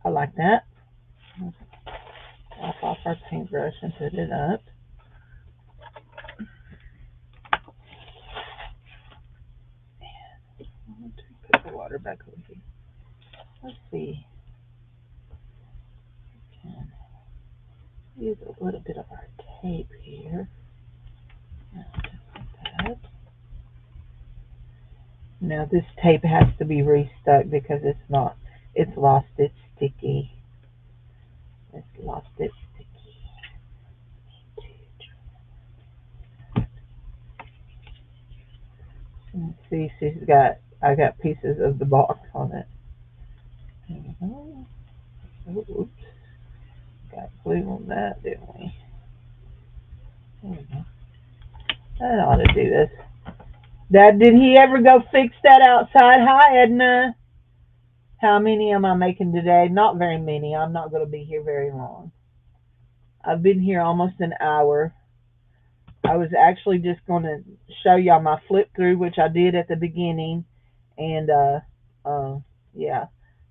I like that. Wipe off our paintbrush and put it up. Put the water back over here. Let's see. Use a little bit of our tape here. Like now this tape has to be restuck because it's lost its sticky. It's lost its sticky. See, I got pieces of the box on it. There we go. Oh, oops. Got glue on that, didn't we? There we go. That ought to do this. Did he ever go fix that outside? Hi, Edna. How many am I making today? Not very many. I'm not going to be here very long. I've been here almost an hour. I was actually just going to show y'all my flip through, which I did at the beginning. And, yeah,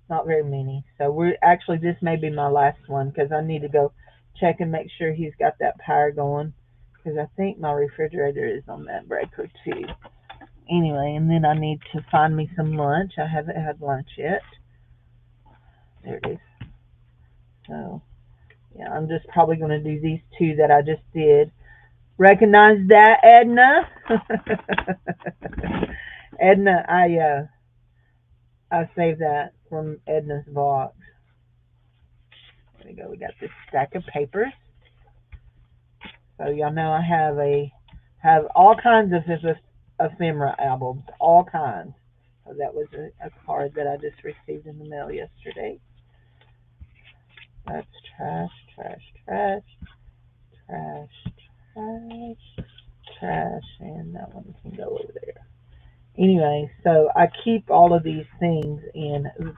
not very many. So this may be my last one because I need to go check and make sure he's got that power going. Because I think my refrigerator is on that breaker too. Anyway, and then I need to find me some lunch. I haven't had lunch yet. There it is. So, yeah, I'm just probably going to do these 2 that I just did. Recognize that, Edna? Edna, I saved that from Edna's box. There we go. We got this stack of papers. So y'all know I have all kinds of ephemera albums, all kinds. So that was a card that I just received in the mail yesterday. That's trash, trash, trash, trash, trash, trash, and that one can go over there. Anyway, so I keep all of these things in. Ooh,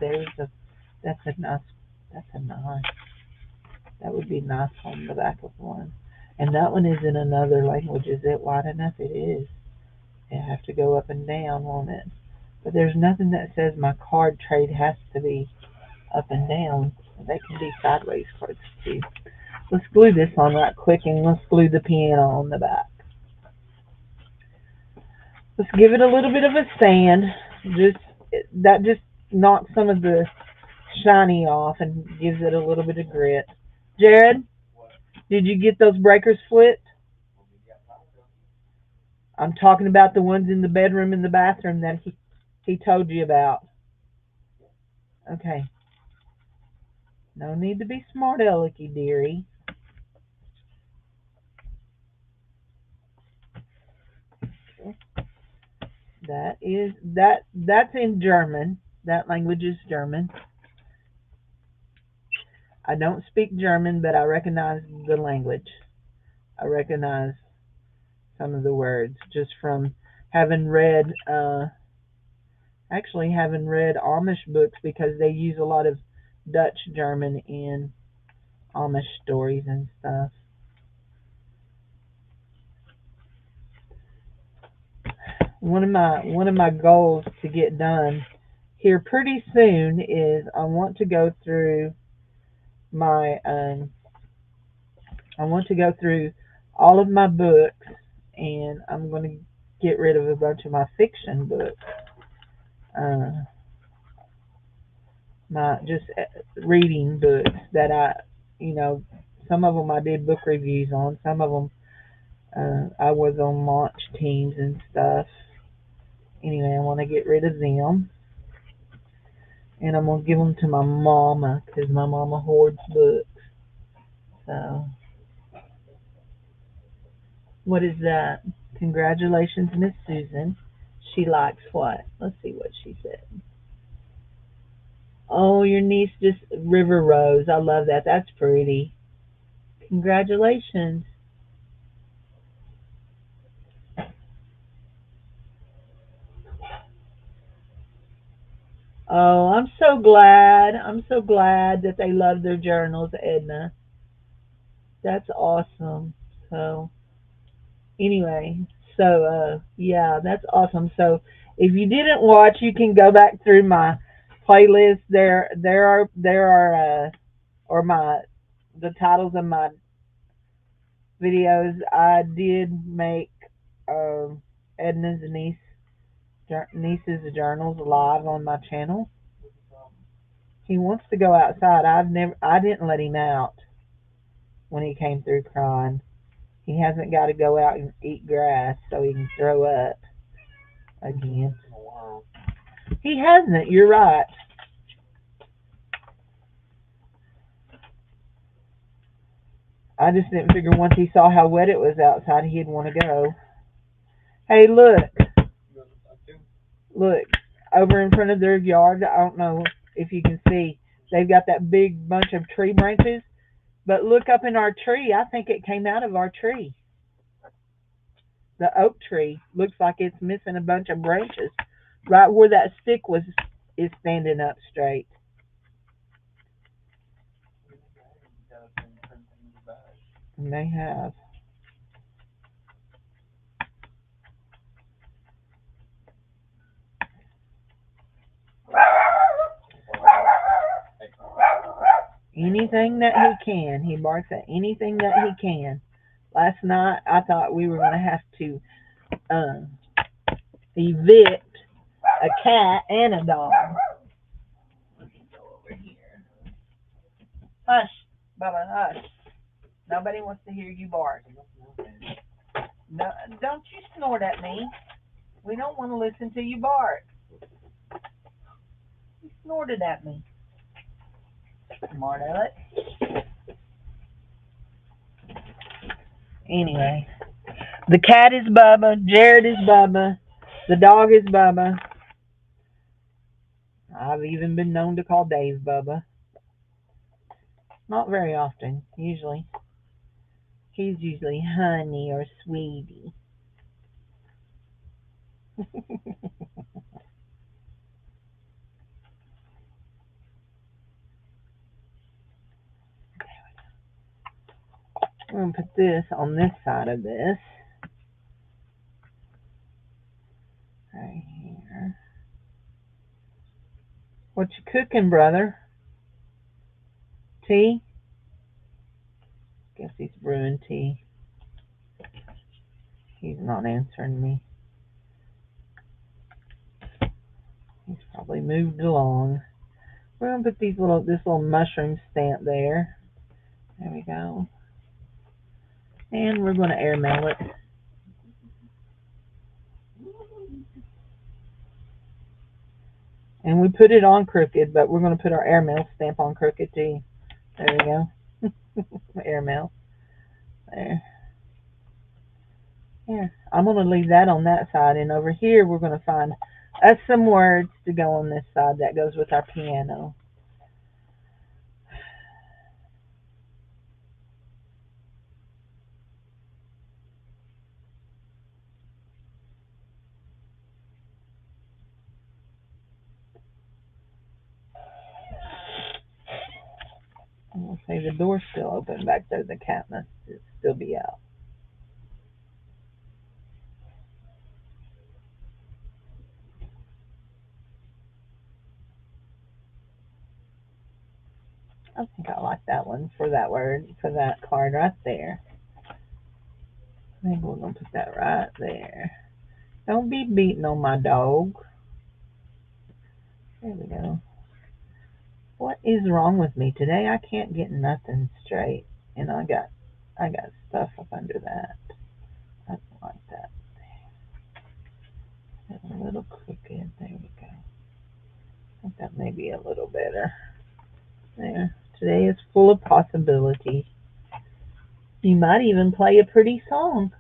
that's a nice. That would be nice on the back of one. And that one is in another language. Is it wide enough? It is. It have to go up and down, won't it? But there's nothing that says my card trade has to be up and down. They can be sideways cards too. Let's glue this on right quick, and let's glue the piano on the back. Let's give it a little bit of a sand. Just that just knocks some of the shiny off and gives it a little bit of grit. Jared, did you get those breakers flipped? I'm talking about the ones in the bedroom and the bathroom that he told you about. Okay. No need to be smart alecky, dearie. That's in German. That language is German. I don't speak German, but I recognize the language. I recognize some of the words just from having read actually having read Amish books because they use a lot of Dutch German in Amish stories and stuff. One of my goals to get done here pretty soon is my I want to go through all of my books, and I'm going to get rid of a bunch of my fiction books. Uh, my just reading books that you know, some of them I did book reviews on. Some of them I was on launch teams and stuff. Anyway, I want to get rid of them, and I'm gonna give them to my mama because my mama hoards books. So, what is that? Congratulations, Miss Susan. She likes what? Let's see what she said. Oh, your niece just River Rose. I love that. That's pretty. Congratulations. Oh, I'm so glad. I'm so glad that they love their journals, Edna. That's awesome. So, anyway, yeah, that's awesome. So, if you didn't watch, you can go back through my playlist. There are or my the titles of my videos. I did make um Edna's niece's journals live on my channel. He wants to go outside. I didn't let him out when he came through crying. He hasn't got to go out and eat grass so he can throw up again. He hasn't. You're right. I just didn't figure once he saw how wet it was outside, he'd want to go. Hey, look, over in front of their yard. I don't know if you can see. They've got that big bunch of tree branches. But look up in our tree. I think it came out of our tree. The oak tree looks like it's missing a bunch of branches. Right where that stick was is standing up straight. And they have. Anything that he can. He barks at anything that he can. Last night I thought we were going to have to um, evict a cat and a dog. Over here. Hush, Bubba, hush. Nobody wants to hear you bark. No, don't you snort at me. We don't want to listen to you bark. You snorted at me. Smart Alex. Anyway, the cat is Bubba. Jared is Bubba. The dog is Bubba. I've even been known to call Dave Bubba. Not very often. He's usually honey or sweetie. I'm gonna put this on this side of this. Right here. What you cooking, brother? Tea? Guess he's brewing tea. He's not answering me. we moved along. We're gonna put this little mushroom stamp there. There we go. And we're gonna airmail it. And we put it on crooked, but we're gonna put our airmail stamp on crooked too. There we go. Airmail. There. Here. I'm gonna leave that on that side, and over here we're gonna find us some words to go on this side that goes with our piano. I'm gonna say the door's still open back there. The cat must still be out. I think I like that one for that word, for that card right there. I think we're going to put that right there. Don't be beating on my dog. There we go. What is wrong with me today? I can't get nothing straight. And I got stuff up under that. I don't like that. That's a little crooked. There we go. I think that may be a little better. There. Today is full of possibilities. You might even play a pretty song.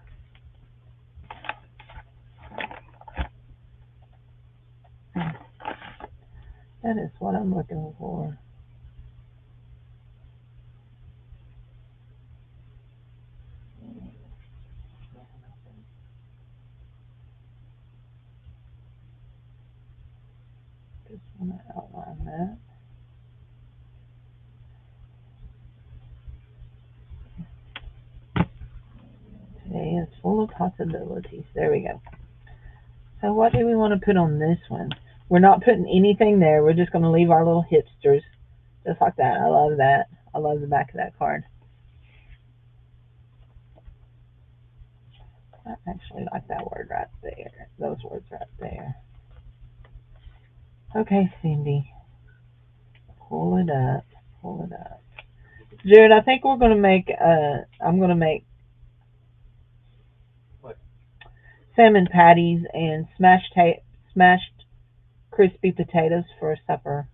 That is what I'm looking for. Just want to outline that. Today is full of possibilities. There we go. So what do we want to put on this one? We're not putting anything there. We're just going to leave our little hipsters. Just like that. I love that. I love the back of that card. I actually like that word right there. Those words right there. Okay, Cindy. Pull it up. Pull it up. Jared, I think we're going to make, I'm going to make salmon patties and smashed crispy potatoes for supper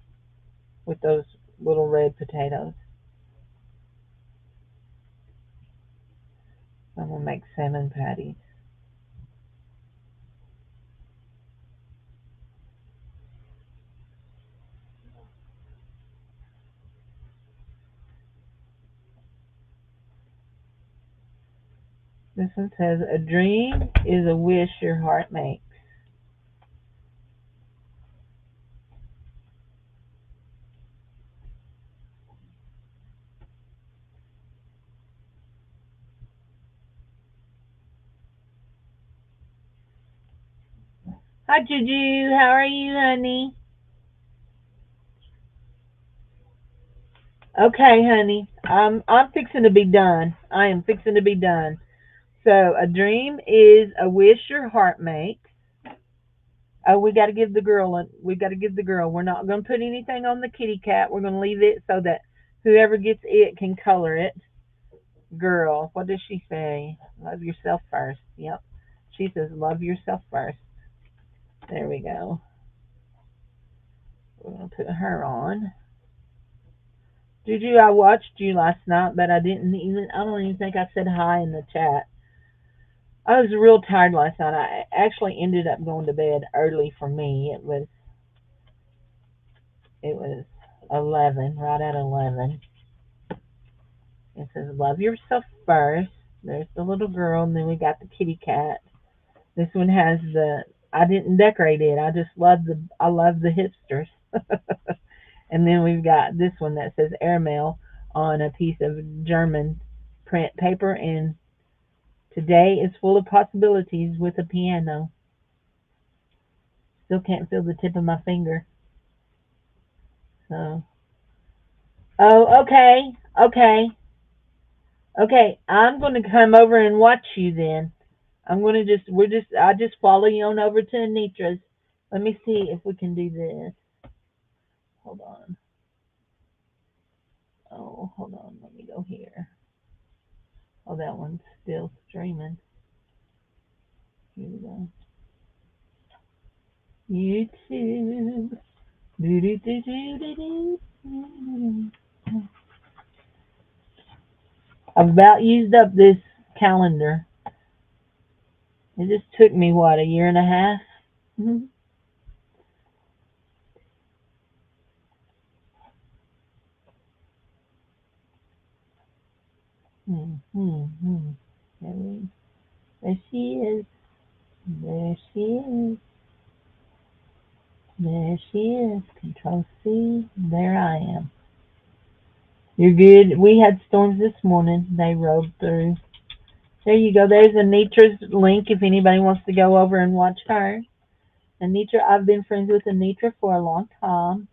with those little red potatoes. I'm going to make salmon patties. This one says, a dream is a wish your heart makes. Hi, Juju. How are you, honey? Okay, honey. I'm fixing to be done. I am fixing to be done. So, a dream is a wish your heart makes. Oh, we got to give the girl. We got to give the girl. We're not going to put anything on the kitty cat. We're going to leave it so that whoever gets it can color it. Girl, what does she say? Love yourself first. Yep. She says, love yourself first. There we go. We're going to put her on. Juju, I watched you last night, but I don't even think I said hi in the chat. I was real tired last night. I actually ended up going to bed early for me. It was 11, right at 11. It says, love yourself first. There's the little girl, and then we got the kitty cat. This one has I didn't decorate it. I love the hipsters. And then we've got this one that says airmail on a piece of German print paper. And today is full of possibilities with a piano. Still can't feel the tip of my finger. So, oh, okay, okay, okay. I'm going to come over and watch you then. I just follow you on over to Anitra's. Let me see if we can do this. hold on. Oh, hold on. Let me go here. Oh, that one's still streaming. Here we go. YouTube. Do, do, do, do, do, do. I've about used up this calendar. It just took me, what, a year and a half? Mm-hmm. Mm-hmm. There she is. There she is. There she is. Control C. There I am. You're good. We had storms this morning. They rolled through. There you go. There's Anitra's link if anybody wants to go over and watch her. Anitra, I've been friends with Anitra for a long time.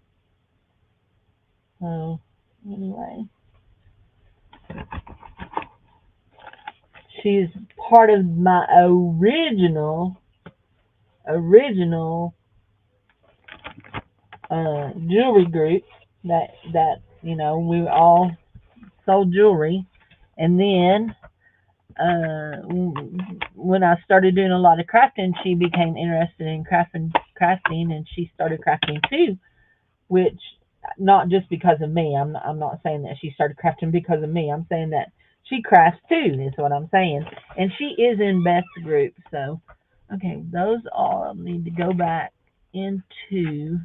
So, anyway, she's part of my original jewelry group that we all sold jewelry, and then when I started doing a lot of crafting, she became interested in crafting, and she started crafting too. Which not just because of me. I'm not saying that she started crafting because of me. I'm saying that she crafts too. Is what I'm saying, and she is in Beth's group. So, okay, those all need to go back into.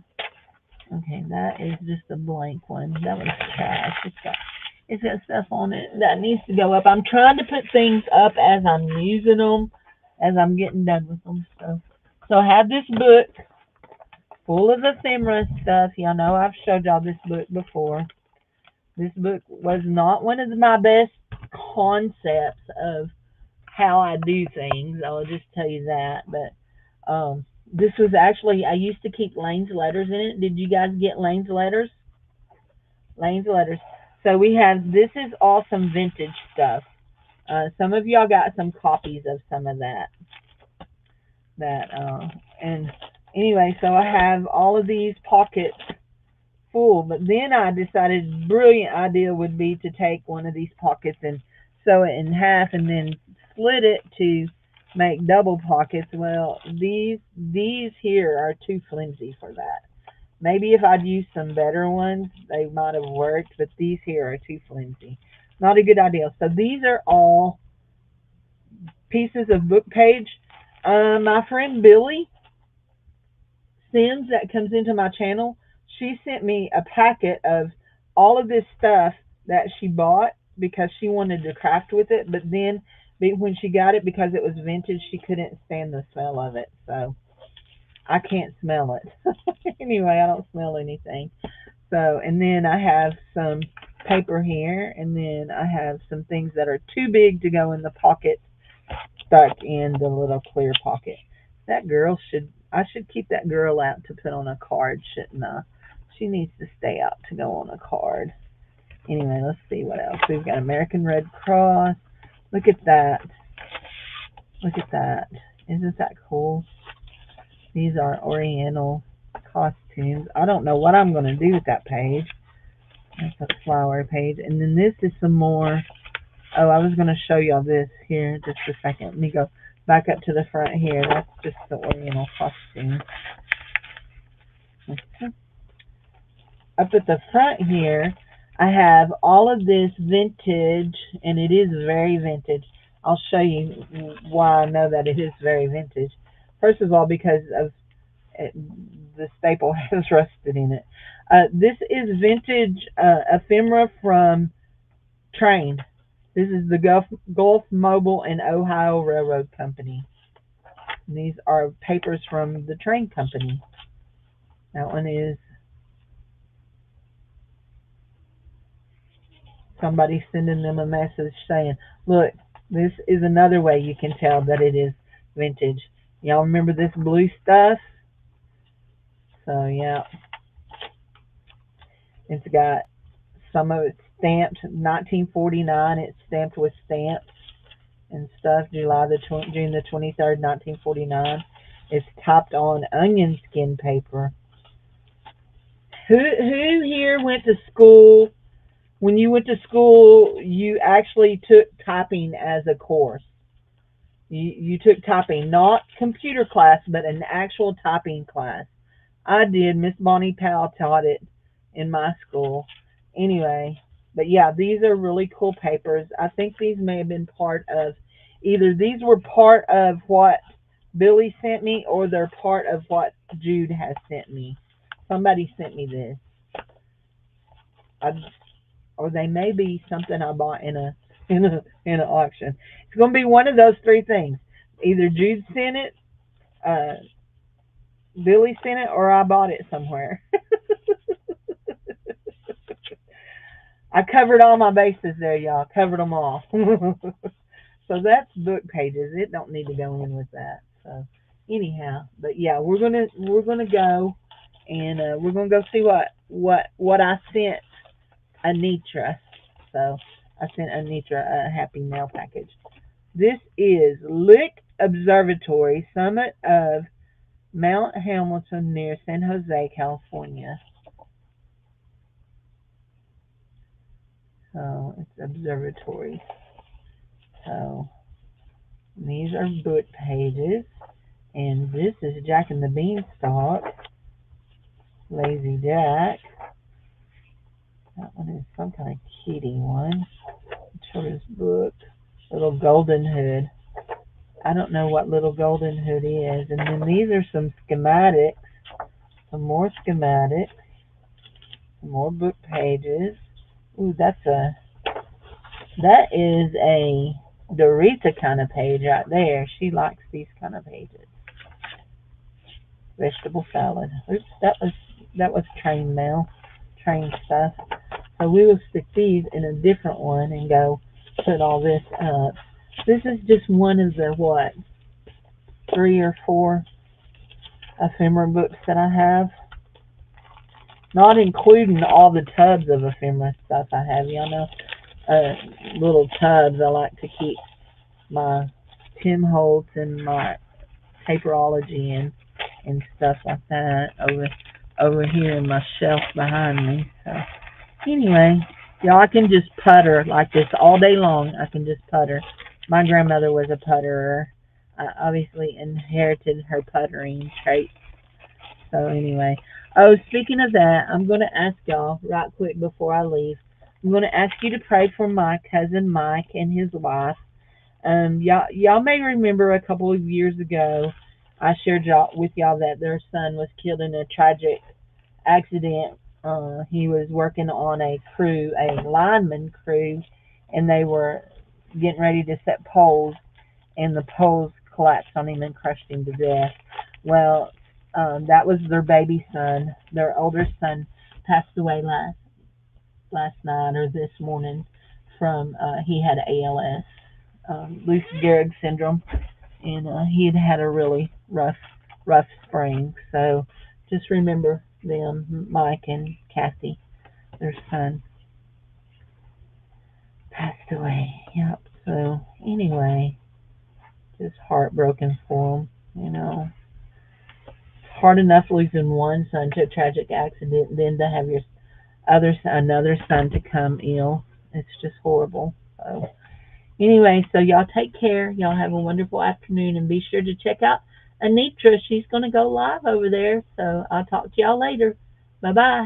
Okay, that is just a blank one. That was trash. It's got stuff on it that needs to go up. I'm trying to put things up as I'm using them, as I'm getting done with them. So I have this book full of ephemera stuff. Y'all know I've showed y'all this book before. This book was not one of my best concepts of how I do things. I'll just tell you that. But this was actually, I used to keep Lane's letters in it. Did you guys get Lane's letters? Lane's letters. So we have, this is all some vintage stuff. Some of y'all got some copies of some of that. And anyway, so I have all of these pockets full, but then I decided brilliant idea would be to take one of these pockets and sew it in half and then split it to make double pockets. Well, these here are too flimsy for that. Maybe if I'd used some better ones, they might have worked, but these here are too flimsy. Not a good idea. So these are all pieces of book page. My friend Billy Sims that comes into my channel, she sent me a packet of all of this stuff that she bought because she wanted to craft with it, but then when she got it, because it was vintage, she couldn't stand the smell of it. So I can't smell it. Anyway, I don't smell anything. So, and then I have some paper here, and then I have some things that are too big to go in the pocket stuck in the little clear pocket. That girl I should keep that girl out to put on a card, shouldn't I? She needs to stay out to go on a card. Anyway, let's see what else. We've got American Red Cross. Look at that. Look at that. Isn't that cool? These are Oriental costumes. I don't know what I'm going to do with that page. That's a flower page. And then this is some more. Oh, I was going to show y'all this here just a second. Let me go back up to the front here. That's just the Oriental costume. Okay. Up at the front here, I have all of this vintage, and it is very vintage. I'll show you why I know that it is very vintage. First of all, because of the staple has rusted in it. This is vintage ephemera from Train. This is the Gulf Mobile and Ohio Railroad Company. And these are papers from the train company. That one is somebody sending them a message saying, look, this is another way you can tell that it is vintage. Y'all remember this blue stuff? So, yeah. It's got some of it stamped 1949. It's stamped with stamps and stuff. June the 23rd, 1949. It's topped on onion skin paper. Who here went to school? When you went to school, you actually took typing as a course. You took typing, not computer class, but an actual typing class. I did. Miss Bonnie Powell taught it in my school. Anyway, but yeah, these are really cool papers. I think these may have been part of either these were part of what Billy sent me or they're part of what Jude has sent me. Somebody sent me this. I, or they may be something I bought in an auction. It's going to be one of those three things. Either Jude sent it, uh, Billy sent it, or I bought it somewhere. I covered all my bases there, y'all. Covered them all. So that's book pages. It don't need to go in with that. So anyhow, but yeah, we're gonna go and we're gonna go see what I sent Anitra. So I sent Anitra a happy mail package. This is Lick Observatory, summit of Mount Hamilton near San Jose, California. So it's observatory. So these are book pages, and this is Jack and the Beanstalk, Lazy Jack. That one is some kind of kitty one. Children's book. Little Golden Hood. I don't know what Little Golden Hood is. And then these are some schematics. Some more schematics. Some more book pages. Ooh, that is a Doritha kind of page right there. She likes these kind of pages. Vegetable salad. Oops, that was train mail. Train stuff. So we will stick these in a different one and go put all this up. This is just one of the what? 3 or 4 ephemera books that I have. Not including all the tubs of ephemera stuff I have. Y'all know little tubs I like to keep my Tim Holtz and my paperology and stuff like that over here in my shelf behind me. So anyway, y'all, I can just putter like this all day long. I can just putter. My grandmother was a putterer. I obviously inherited her puttering traits. So anyway, oh, speaking of that, I'm going to ask y'all right quick before I leave. I'm going to ask you to pray for my cousin Mike and his wife. Y'all may remember a couple of years ago, I shared with y'all that their son was killed in a tragic accident. He was working on a crew, a lineman crew, and they were getting ready to set poles, and the poles collapsed on him and crushed him to death. Well, that was their baby son. Their older son passed away last night or this morning from he had ALS, Lou Gehrig syndrome, and he had had a really rough spring. So just remember them, Mike and Kathy, their son, passed away. Yep. So anyway, just heartbroken for them. It's hard enough losing one son to a tragic accident, then to have your another son to come ill. It's just horrible. So anyway, so y'all take care. Y'all have a wonderful afternoon, and be sure to check out Anitra. She's going to go live over there. So I'll talk to y'all later. Bye bye.